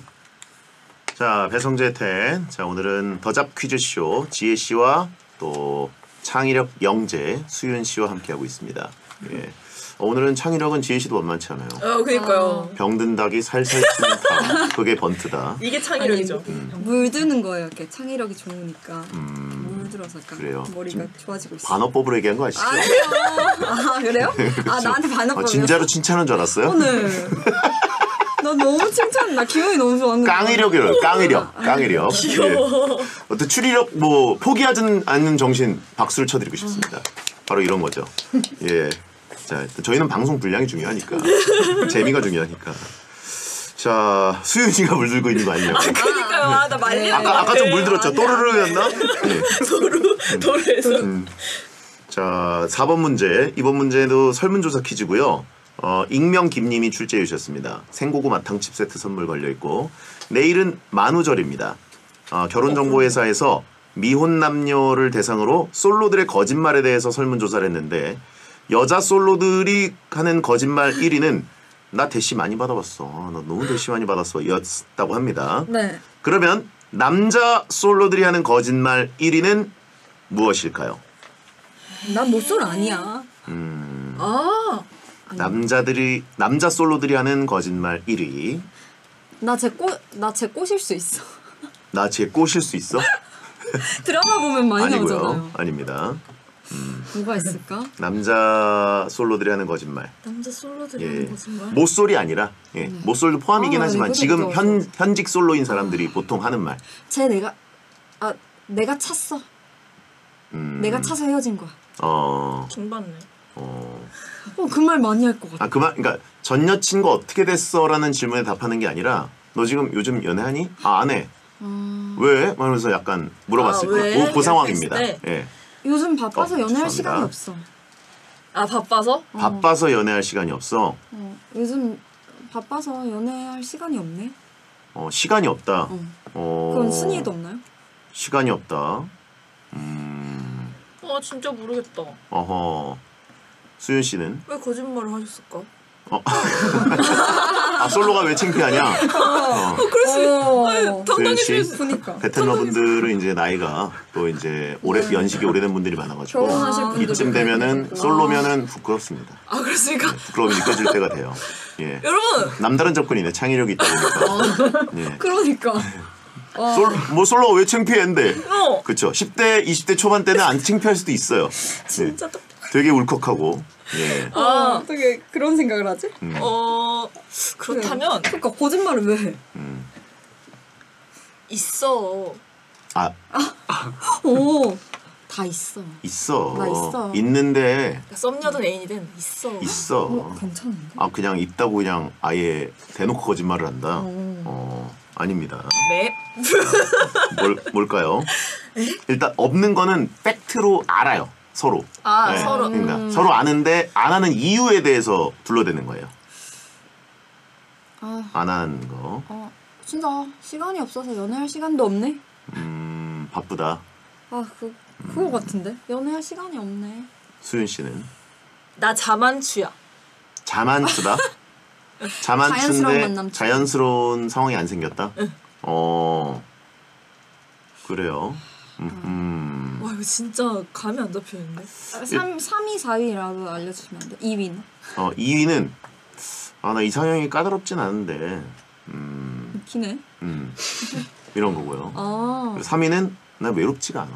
자, 배성재 텐. 자, 오늘은 더잡 퀴즈쇼 지혜 씨와 또 창의력 영재 수윤 씨와 함께하고 있습니다. 예. 오늘은 창의력은 지혜 씨도 만만치 않아요. 그니까요. 병든 닭이 살살 치는 닭. 그게 번트다. 이게 창의력이죠. 물드는 거예요. 이렇게 창의력이 좋으니까. 물들어서 약간 그래요. 머리가 좋아지고 있어. 반어법으로 얘기한 거 아시죠? 아니요. 아 그래요? 아 나한테 반어법이었어? 진짜로 칭찬한 줄 알았어요? 네. 나 너무 나 기분이 너무 좋았는데. 깡의력이에요. 깡의력. 귀여워. 어떤 추리력 뭐 포기하지 않는 정신 박수를 쳐드리고 싶습니다. 바로 이런 거죠. 예. 자, 저희는 방송 분량이 중요하니까. 재미가 중요하니까. 자, 수윤 씨가 물 들고 있는 거 아니에요? 그러니까요. 아, 나 말리는 아까 좀 물 들었죠? 또르르였나? 예. 도로에서. 자, 4번 문제. 이번 문제도 설문조사 퀴즈고요. 익명 김님이 출제해 주셨습니다. 생고구 마탕칩 세트 선물 걸려 있고 내일은 만우절입니다. 결혼정보회사에서 미혼 남녀를 대상으로 솔로들의 거짓말에 대해서 설문조사를 했는데 여자 솔로들이 하는 거짓말 1위는 나 대시 많이 받아봤어. 나 너무 대시 많이 받았어. 였다고 합니다. 네. 그러면 남자 솔로들이 하는 거짓말 1위는 무엇일까요? 난 모쏠 아니야. 아, 남자 솔로들이 하는 거짓말 1위. 나 쟤 꼬실 수 있어. 나 쟤 꼬실 수 있어? 드라마 보면 많이 아니고요. 나오잖아요. 아닙니다. 뭐가 있을까? 남자 솔로들이 하는 거짓말. 남자 솔로들이 예. 하는 거짓말. 모쏠이 아니라 예. 모쏠도 포함이긴 하지만 이거 지금 되게 현직 솔로인 사람들이 보통 하는 말. 쟤 내가 찼어. 내가 차서 헤어진 거야. 킹받네. 그 말 많이 할 것 같아. 그러니까 전 여친과 어떻게 됐어라는 질문에 답하는 게 아니라 너 지금 요즘 연애하니? 안 해. 왜? 말하면서 약간 물어봤을 왜? 때 그 상황입니다. 이렇게 했을 예. 요즘 바빠서 연애할 죄송합니다. 시간이 없어. 아, 바빠서? 바빠서 연애할 시간이 없어. 요즘 바빠서 연애할 시간이 없네. 시간이 없다. 그건 순위에도 없나요? 시간이 없다. 진짜 모르겠다. 어허. 수윤 씨는? 왜 거짓말을 하셨을까? 솔로가 왜 창피하냐? 수윤 씨, 그니까. 베테랑 분들은 이제 나이가 또 이제 연식이 오래된 분들이 많아가지고 결혼하실 분들도 이쯤 되면은 있구나. 솔로면은 부끄럽습니다. 아, 그렇습니까? 부끄러움이 느껴질 때가 돼요. 예. 여러분! 남다른 접근이네. 창의력이 있다 보니까. 예. 그러니까. 솔로가 왜 창피했는데? 어. 그쵸. 10대, 20대 초반 때는 안 창피할 수도 있어요. 진짜 네. 되게 울컥하고. 예. 어떻게 그런 생각을 하지? 그렇다면 그러니까 거짓말을 왜 해? 있어. 다 있어. 있어. 나 있어. 있는데 썸녀든 애인이든 있어. 있어. 괜찮은데? 그냥 있다고 그냥 아예 대놓고 거짓말을 한다. 아닙니다. 네. 뭘까요? 일단 없는 거는 팩트로 알아요. 서로. 서로. 그러니까 서로 아는데 안 하는 이유에 대해서 불러대는 거예요. 안 하는 거. 진짜 시간이 없어서 연애할 시간도 없네. 바쁘다. 그거 같은데? 연애할 시간이 없네. 수윤 씨는? 나 자만추야. 자만추다? 자연스러운 자만추인데 만남. 자연스러운 상황이 안 생겼다? 그래요. 와, 이거 진짜 감이 안 잡히는데. 3위, 4위라도 알려주시면 안 돼? 2위는? 2위는 나 이상형이 까다롭진 않은데 기네. 이런 거고요. 3위는 나 외롭지가 않아.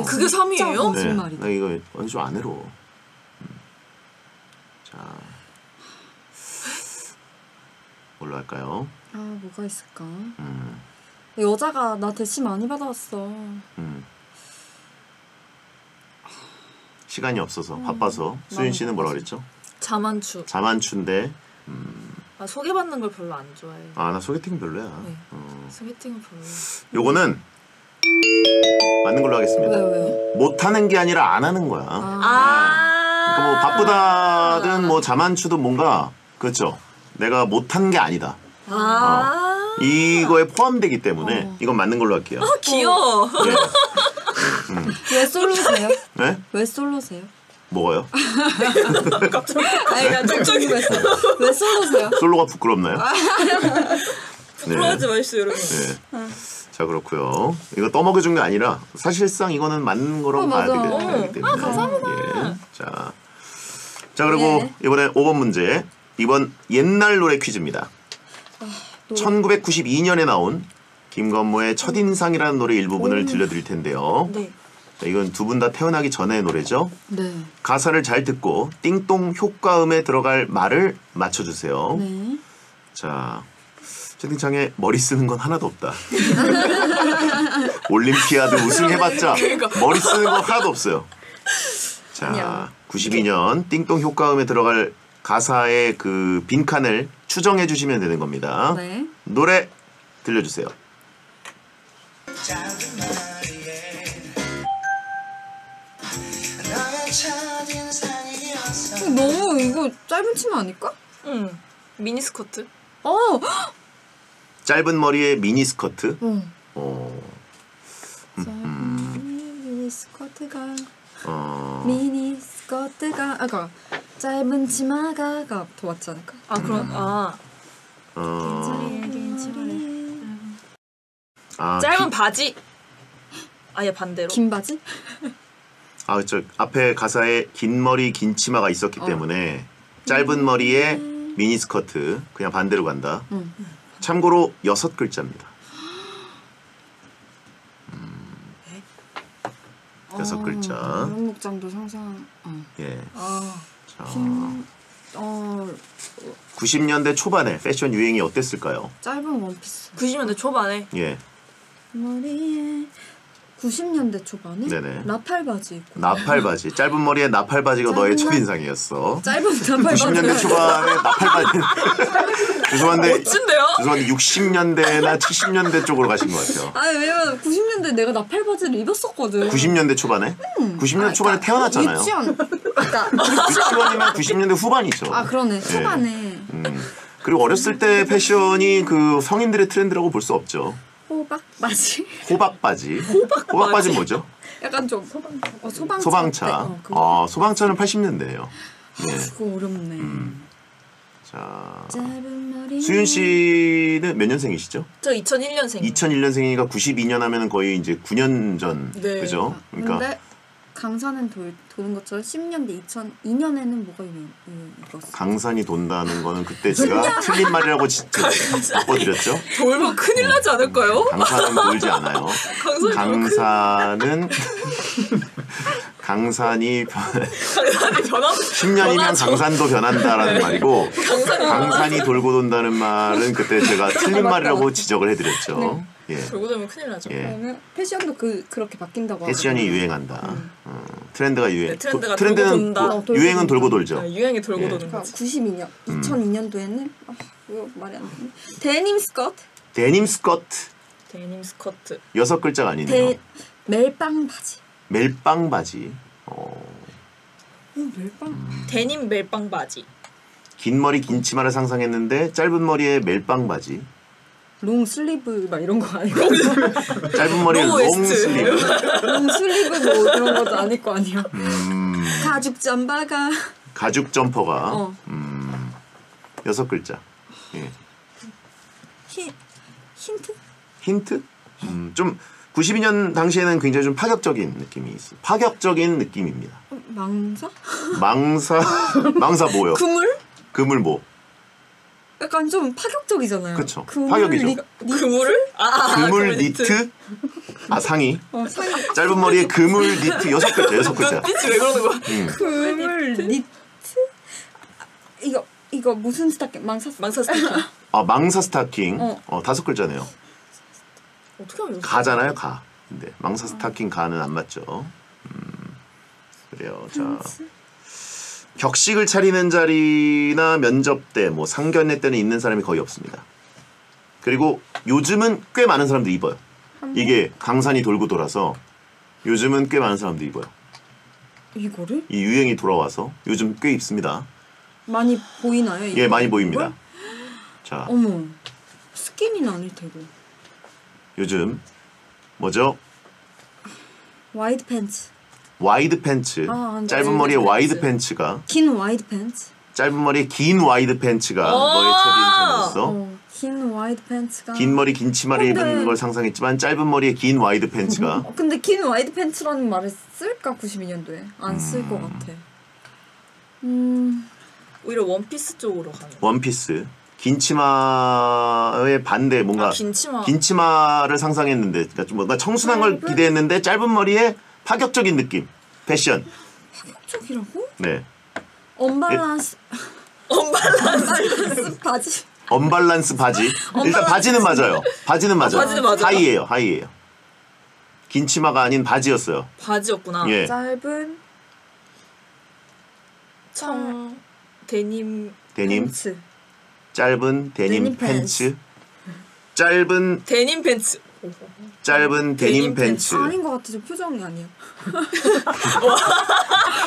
그게 삼 위예요? 거짓말이다. 나 이거 좀 안 외로워. 자, 뭘로 할까요? 뭐가 있을까? 여자가 나 대시 많이 받아왔어. 시간이 없어서 바빠서. 수윤 씨는 뭐라 그랬죠? 자만추. 자만추인데 소개받는 걸 별로 안 좋아해. 나 소개팅 별로야. 네. 소개팅은 별로. 요거는 맞는 걸로 하겠습니다. 왜요? 못하는 게 아니라 안 하는 거야. 그러니까 뭐 바쁘다든 뭐 자만추든 뭔가 그렇죠. 내가 못한 게 아니다. 이거에 포함되기 때문에 이건 맞는 걸로 할게요. 귀여워. 예. 왜 솔로세요? 네? 왜 솔로세요? 뭐가요? 난 궁금했어. 왜 솔로세요? 솔로가 부끄럽나요? 부끄러워하지 마십시오, 여러분. 네. 자, 그렇고요. 이거 떠먹여준 게 아니라 사실상 이거는 맞는 거라고 봐야 맞아. 되기 때문에. 감사합니다. 예. 자, 그리고 이번에 5번 문제. 이번 옛날 노래 퀴즈입니다. 1992년에 나온 김건모의 첫인상이라는 노래 일부분을 들려드릴 텐데요. 네. 자, 이건 두 분 다 태어나기 전의 노래죠. 네. 가사를 잘 듣고 띵동 효과음에 들어갈 말을 맞춰주세요. 네. 자, 채팅창에 머리 쓰는 건 하나도 없다. 올림피아드 우승해봤자 머리 쓰는 건 하나도 없어요. 92년 띵동 효과음에 들어갈 가사의 그 빈칸을 추정해 주시면 되는 겁니다. 네. 노래 들려주세요. 너무 이거 짧은 치마 아닐까? 응. 미니스커트. 어. 짧은 머리에 미니스커트. 어. 어. 미니스커트가 어. 미니스커트가 아까 짧은 치마가가 더 맞지 않을까? 아 그럼 짧은 바지. 아예 반대로. 긴 바지? 저 앞에 가사에 긴 머리 긴 치마가 있었기 때문에 짧은 머리에 미니스커트 그냥 반대로 간다. 참고로 6글자입니다. 6글자. 이런 목장도 상상. 예. 자, 긴 90년대 초반에 패션 유행이 어땠을까요? 짧은 원피스. 90년대 초반에. 예. 머리에 90년대 초반에 네네. 나팔 바지 입고. 나팔 바지. 짧은 머리에 나팔 바지가 너의 짧은 첫인상이었어. 짧은 나팔 바지. 90년대 초반에 나팔 바지. 죄송한데 멋진데요? 60년대나 70년대 쪽으로 가신 것 같아요. 아니 왜냐면 90년대 내가 나팔 바지를 입었었거든. 90년대 초반에? 90년대 초반에 태어났잖아요. 유치원. 아까 유치원이면 90년대 후반이죠. 아 그러네. 초반에. 그리고 어렸을 때 패션이 그 성인들의 트렌드라고 볼 수 없죠. 호박 바지. 호박 바지. 호박 바지 뭐죠? 약간 좀 소방차. 소방차. 소방차는 80년대예요. 예. 그거 어렵네. 자, 짧은 머리. 수윤 씨는 몇 년생이시죠? 저 2001년생. 2001년생이니까 92년 하면은 거의 이제 9년 전, 네. 그죠? 그러니까 근데 강산은 도는 것처럼 10년대 2002년에는 뭐가 이뤘어? 강산이 돈다는 거는 그때 제가 틀린 말이라고 진짜 바꿔드렸죠. 돌면 큰일 나지 않을까요? 강산은 돌지 않아요. 강산이 변함. 10년이면 강산도 변한다라는 말이고 강산이 돌고 돈다는 말은 그때 제가 틀린 말이라고 지적을 해드렸죠. 예. 돌고 돌면 큰일 나죠. 예. 그러면 패션도 그렇게 바뀐다고 패션이 유행한다. 트렌드가 유행. 네, 트렌드가 트렌드는 돌고 돈다. 유행은 돌고 돌죠. 네, 유행이 돌고 예. 도는 그러니까 거지. 92년, 2002년도에는 이거 말이 안 되네. 데님 스커트, 데님 스커트. 데님 스커트. 6글자가 아니네요. 멜빵 바지. 멜빵 바지. 멜빵. 데님 멜빵 바지. 긴 머리 긴 치마를 상상했는데 짧은 머리에 멜빵 바지. 롱 슬리브 막 이런 거 아니고 짧은 머리에 로우 롱 웨스트. 슬리브. 롱 슬리브 뭐 이런 것도 아닐 거 아니야. 가죽 잠바가. 가죽 점퍼가. 어. 6글자. 예. 힌트? 힌트? 좀 92년 당시에는 굉장히 좀 파격적인 느낌이 있어요. 파격적인 느낌입니다. 망사? 망사 뭐요? 그물? 그물 뭐? 약간 좀 파격적이잖아요. 그쵸. 그물 파격이죠. 그물을? 그물 니트? 상의. 상의. 짧은 머리에 그물 니트 6글자. 6글자. 눈빛이 왜 그러는 거야? 그물 니트? 이거 무슨 스타킹? 망사 스타킹. 망사 스타킹. 어. 5글자네요. 어떻게 하면 가잖아요, 가. 근데 망사 스타킹 가는 안 맞죠. 그래요. 자. 격식을 차리는 자리나 면접 때, 뭐 상견례 때는 입는 사람이 거의 없습니다. 그리고 요즘은 꽤 많은 사람들이 입어요. 이게 강산이 돌고 돌아서 요즘은 꽤 많은 사람들이 입어요. 이거를? 이 유행이 돌아와서 요즘 꽤 입습니다. 많이 보이나요? 예, 많이 보입니다. 자, 어머, 스키니는 아닐 테고. 요즘 뭐죠? 와이드 팬츠. 와이드 팬츠. 짧은 머리에 와이드 팬츠가. 긴 와이드 팬츠. 짧은 머리에 긴 와이드 팬츠가 너의 첫인상이었어. 긴 와이드 팬츠가. 긴 머리 긴 치마를 근데- 입은 걸 상상했지만 짧은 머리에 긴 와이드 팬츠가. 근데 긴 와이드 팬츠라는 말을 쓸까 92년도에 안 쓸 것 같아. 오히려 원피스 쪽으로 가는. 원피스. 긴 치마의 반대 뭔가 긴 치마. 긴 치마를 상상했는데 그러니까 좀 뭔가 청순한 걸 기대했는데 짧은 머리에 파격적인 느낌. 패션. 쪽이라고? 네. 언밸런스. 언밸런스 바지. 언밸런스 바지. 일단 바지는 맞아요. 바지는 맞아요. 바지는 맞아요? 하이예요. 긴 치마가 아닌 바지였어요. 바지였구나. 예. 짧은 청 데님 팬츠. 짧은 데님 데님 팬츠. 짧은 데님 팬츠. 데님 데님 팬츠. 아닌 것 같아. 저 표정이 아니야.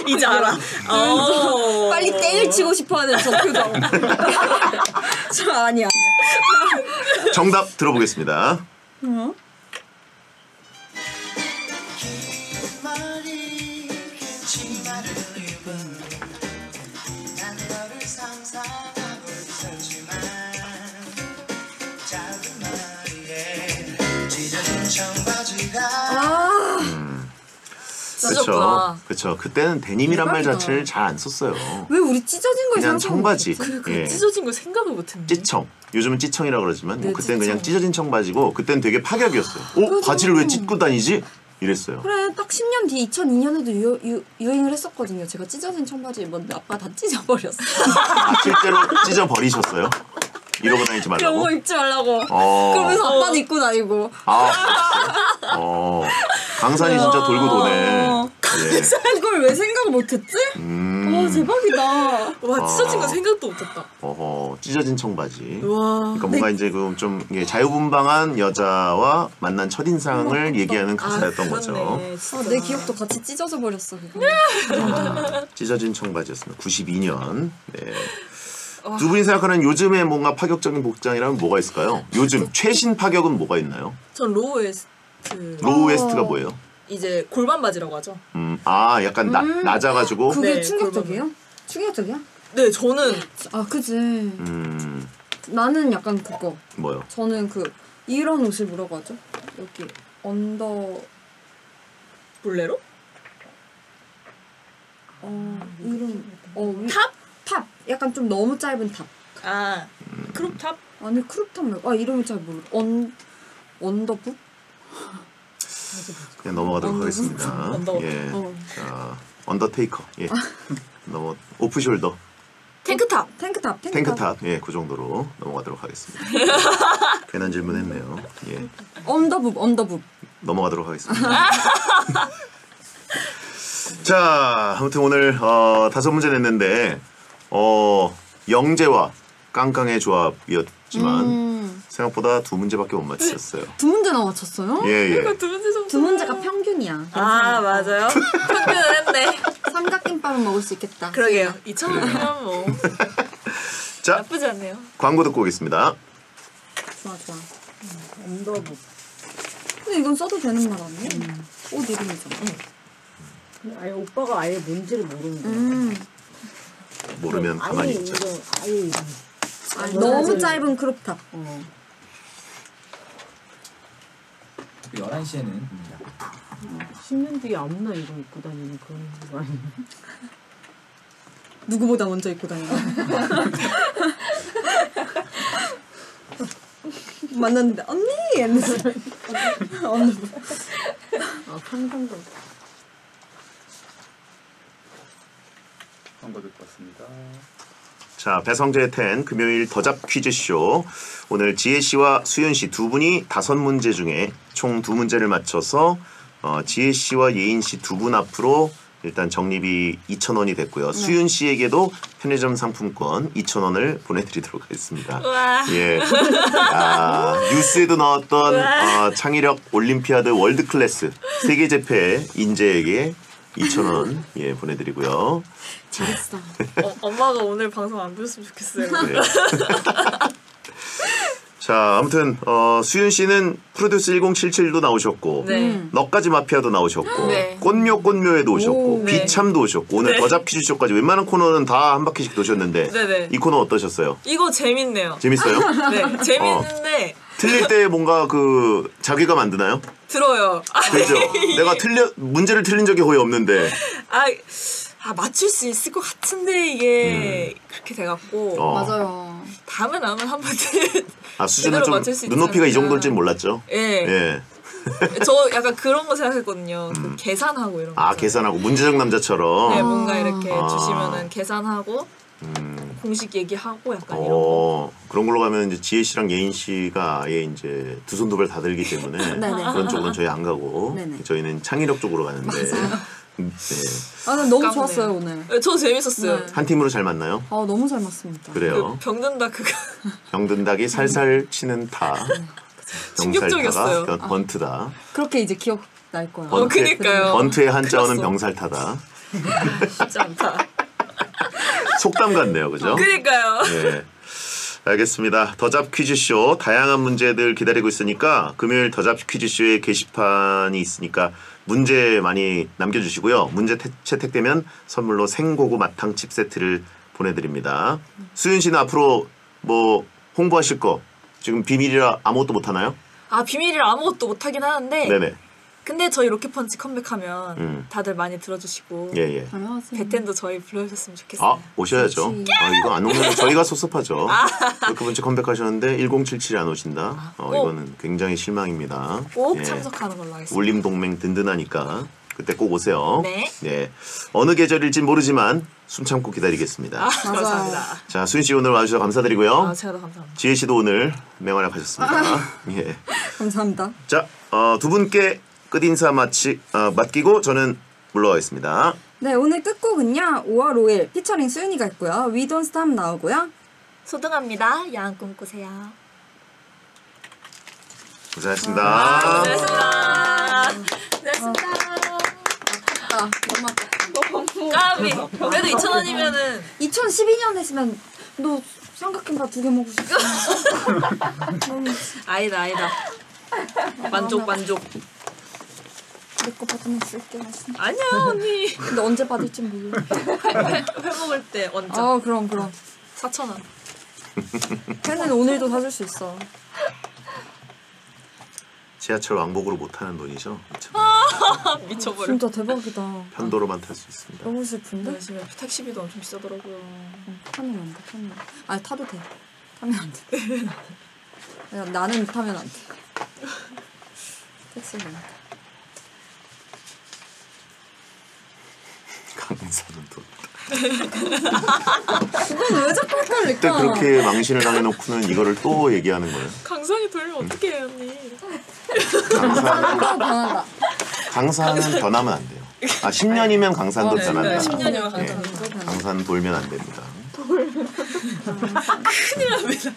이제 알아. 빨리 땡을 치고 싶어하는 저 표정. 저 아니야. 정답 들어보겠습니다. 찢었구나. 그렇죠. 그때는 데님이란 말 대박이다. 자체를 잘 안 썼어요. 왜 우리 찢어진 걸 그냥 생각하고 청바지. 예. 찢어진 거 생각을 못했는데. 찌청. 요즘은 찌청이라고 그러지만 뭐 네, 그때는 그냥 찌청. 찢어진 청바지고 그때는 되게 파격이었어요. 맞아. 바지를 왜 찢고 다니지? 이랬어요. 그래 딱 10년 뒤 2002년에도 유행을 했었거든요. 제가 찢어진 청바지 입었는데 아빠 다 찢어버렸어. 아, 실제로 찢어 버리셨어요? 이러고 다니지 그런 말라고? 거 입지 말라고. 어. 그러면서 아빠는 입고 다니고. 아, 강산이 진짜 돌고 도네. 예. 그걸 왜 생각을 못했지? 와 대박이다. 와 찢어진 거 생각도 못했다. 찢어진 청바지. 와. 그러니까 뭔가 이제 좀 자유분방한 여자와 만난 첫인상을 얘기하는 가사였던 거죠. 그렇네, 진짜. 내 기억도 같이 찢어져 버렸어. 그거. 찢어진 청바지였습니다. 92년. 네. 두 분이 생각하는 요즘의 뭔가 파격적인 복장이라면 뭐가 있을까요? 요즘 최신 파격은 뭐가 있나요? 전 로우 웨스트. 로우 웨스트가 뭐예요? 이제 골반 바지라고 하죠. 약간 낮아가지고. 그게 네, 충격적이에요? 충격적이야? 네, 저는 아 그지. 음, 나는 약간 그거. 뭐요? 저는 이런 옷을 뭐라고 하죠? 여기 언더 볼레로? 이런 탑? 탑. 약간 좀 너무 짧은 탑. 아, 크롭탑? 아니 크롭탑 말고 이름이 잘 모르. 언더북? 그냥 넘어가도록 하겠습니다. 언더. 예. 자, 언더테이커. 예. 오프숄더. 탱크탑. 탱크탑. 예, 그 정도로 넘어가도록 하겠습니다. 괜한 질문했네요. 예. 언더북. 넘어가도록 하겠습니다. 자, 아무튼 오늘 5문제 냈는데 영재와 깡깡의 조합이었지만 생각보다 2문제밖에 못 맞추셨어요. 2문제나 맞췄어요? 예. 두 문제 정도. 2문제가 평균이야. 아, 맞아요. 평균을 했네. 삼각김밥은 먹을 수 있겠다. 그러게요. 2,000원이면 뭐 자, 나쁘지 않네요. 광고 듣고 오겠습니다. 좋아. 언더북. 근데 이건 써도 되는 말 아니에요? 옷 이름이잖아. 아예 오빠가 아예 뭔지를 모르는 거야. 모르면 가만히 있죠. 아예 이름. 너무 짧은 크롭탑. 11시에는 10년 뒤에 아무나 이거 입고 다니는 그런 거 아니야? 누구보다 먼저 입고 다니는 만났는데 언니! 이러면서 언니 상상도. 광고 듣고 왔습니다. 자, 배성재의 10 금요일 더잡 퀴즈쇼. 오늘 지혜씨와 수윤씨 두 분이 5문제 중에 총 2문제를 맞춰서 지혜씨와 예인씨 두 분 앞으로 일단 적립이 2,000원이 됐고요. 수윤씨에게도 편의점 상품권 2,000원을 보내드리도록 하겠습니다. 우와. 예. 뉴스에도 나왔던 창의력 올림피아드 월드클래스 세계제패 인재에게 2,000원 보내드리고요. 잘했어. 엄마가 오늘 방송 안 보셨으면 좋겠어요. 네. 자, 아무튼 수윤 씨는 프로듀스 1077도 나오셨고, 네. 너까지 마피아도 나오셨고, 네. 꽃묘에도 오셨고, 네. 비참도 오셨고, 오늘 네. 더잡 퀴즈쇼까지 웬만한 코너는 다 한 바퀴씩 도셨는데, 네네. 이 코너 어떠셨어요? 이거 재밌네요. 재밌어요? 네, 재밌는데 틀릴 때 뭔가 자괴감 안 드나요? 들어요. 그죠? 내가 문제를 틀린 적이 거의 없는데, 맞출 수 있을 것 같은데 이게 그렇게 돼갖고 맞아요. 다음에 나오면 한번 수준을 제대로 좀 맞출 수 있지 눈높이가 이 않을까. 정도일 줄 몰랐죠? 예. 예. 저 약간 그런 거 생각했거든요. 그 계산하고 이런 거. 있잖아요. 계산하고 문제적 남자처럼. 네, 뭔가 이렇게 아. 주시면은 계산하고 공식 얘기하고 약간 이런 거. 그런 걸로 가면 이제 지혜 씨랑 예인 씨가 아예 이제 두 손 두 발 다 들기 때문에 네네. 그런 쪽으로는 저희 안 가고 네네. 저희는 창의력 쪽으로 가는데 네. 아, 근데 너무 아깝네요. 좋았어요 오늘. 네, 저 재밌었어요. 네. 한 팀으로 잘 맞나요? 아 너무 잘 맞습니다. 그래요. 병든다 그거 병든닭이 살살 치는 타. 충격적이었어요. 병살타가 번트다. 그렇게 이제 기억 날 거야. 그니까요. 번트의 한자어는 클났어. 병살타다. 쉽지 않다. 속담 같네요, 그죠? 그니까요. 네. 알겠습니다. 더잡 퀴즈쇼 다양한 문제들 기다리고 있으니까 금요일 더잡 퀴즈쇼의 게시판이 있으니까 문제 많이 남겨주시고요. 문제 채택되면 선물로 생고구 마탕칩 세트를 보내드립니다. 수윤 씨는 앞으로 뭐 홍보하실 거 지금 비밀이라 아무것도 못 하나요? 아 비밀이라 아무것도 못하긴 하는데 네네. 근데 저희 로켓펀치 컴백하면 다들 많이 들어주시고 예예. 안녕하세요. 배텐도 저희 불러주셨으면 좋겠어요. 아 오셔야죠. 그렇지. 이거 안 오면 저희가 섭섭하죠. 그분째 컴백하셨는데 1077이 안 오신다. 이거는 굉장히 실망입니다. 꼭 예. 참석하는 걸로 하겠습니다. 울림 동맹 든든하니까 그때 꼭 오세요. 네. 어느 계절일진 모르지만 숨 참고 기다리겠습니다. 감사합니다. 자 수인 씨 오늘 와주셔서 감사드리고요. 아 제가 더 감사합니다. 지혜 씨도 오늘 맹활약 하셨습니다. 예. 감사합니다. 자, 두 분께 끝인사 맡기고 저는 물러가겠습니다. 네 오늘 끝곡은요 5월 5일 피처링 수윤이가 있고요. We Don't Stop 나오고요. 소등합니다. 야한 꿈 꾸세요. 고생하셨습니다. 고생하셨습니다. 고생하셨습니다. 아 너무 아깝다. 까비. 그래도 2,000원이면은 2012년 했으면 너 삼각김밥 2개 먹을 수 있어. 아니다. 만족. 내 거 받으면 쓸게. 아니야 언니. 근데 언제 받을지 몰라. 회 먹을 때 원점 그럼 4,000원. 회는 오늘도 사줄 수 있어. 지하철 왕복으로 못 타는 돈이죠. 미쳐버려. 진짜 대박이다. 편도로만 탈 수 있습니다. 너무 슬픈데? 요즘에 택시비도 엄청 비싸더라고요. 타면 안 돼. 아니 타도 돼. 타면 안 돼. 야, 나는 타면 안 돼. 택시는. 강사는 또 그건 왜 자꾸 그때 헷갈릴까? 그렇게 망신을 당해놓고는 이거를 또 얘기하는 거예요. 강상이 돌면 어떻게 해요 언니? 강사는 또 변한다. 강사는 변하면 안 돼요. 10년이면 강산도 네, 변한다. 10년이면 예, 강산도 강산 돌면 안 됩니다. 큰일 납니다.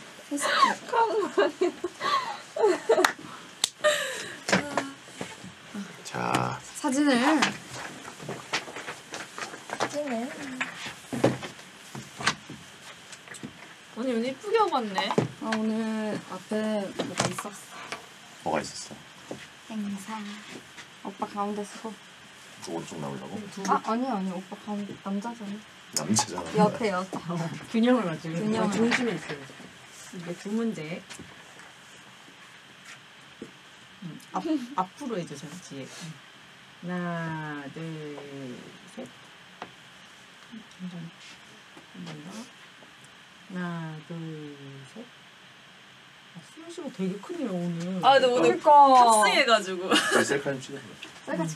자, 사진을 언니 오늘 이쁘게 하고 왔네. 오늘 앞에 뭐가 있었어. 뭐가 있었어? 행사. 오빠 가운데 서고. 오른쪽 나오려고? 아니 오빠 가운데 남자잖아. 남자잖아. 옆에. 균형을 맞추고 균형을. 중심에 있어요. 이게 두 문제. 앞으로 해줘 전지. 하나, 둘, 셋. 한번 더. 하나, 둘, 셋. 수현 씨가 되게 크네요 오늘. 아 근데 오늘 그러니까. 탑승해가지고. 자, 셀카 좀 찍어. 쌀같이.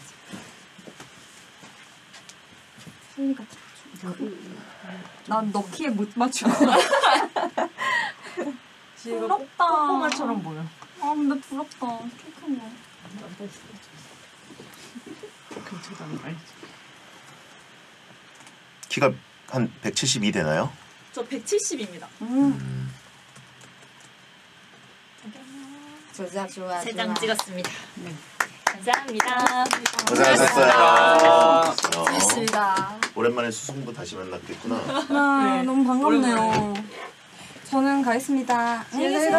수윤이가 난 너 키에 못 맞추고. 부럽다. 뽀뽀말처럼 보여. 근데 부럽다. 키 큰 거. 근처다 알지. 키가 한 172 되나요? 저 170입니다. 좋아. 3장 찍었습니다. 감사합니다. 고생하셨어요. 좋습니다. 오랜만에 수승부 다시 만났겠구나. 네, 너무 반갑네요. 저는 가겠습니다. 안녕히 계세요.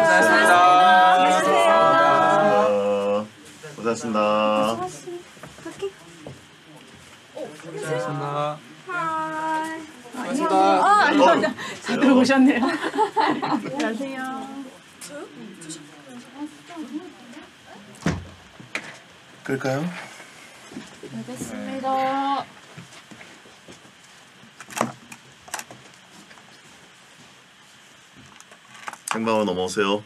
고생하셨습니다. 갈게. 고맙습니다. 하이. 아닙니다. 잘 들어오셨네요. 안녕하세요. 그럴까요? 알겠습니다. 생방으로 넘어오세요.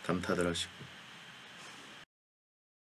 감타들 하시고.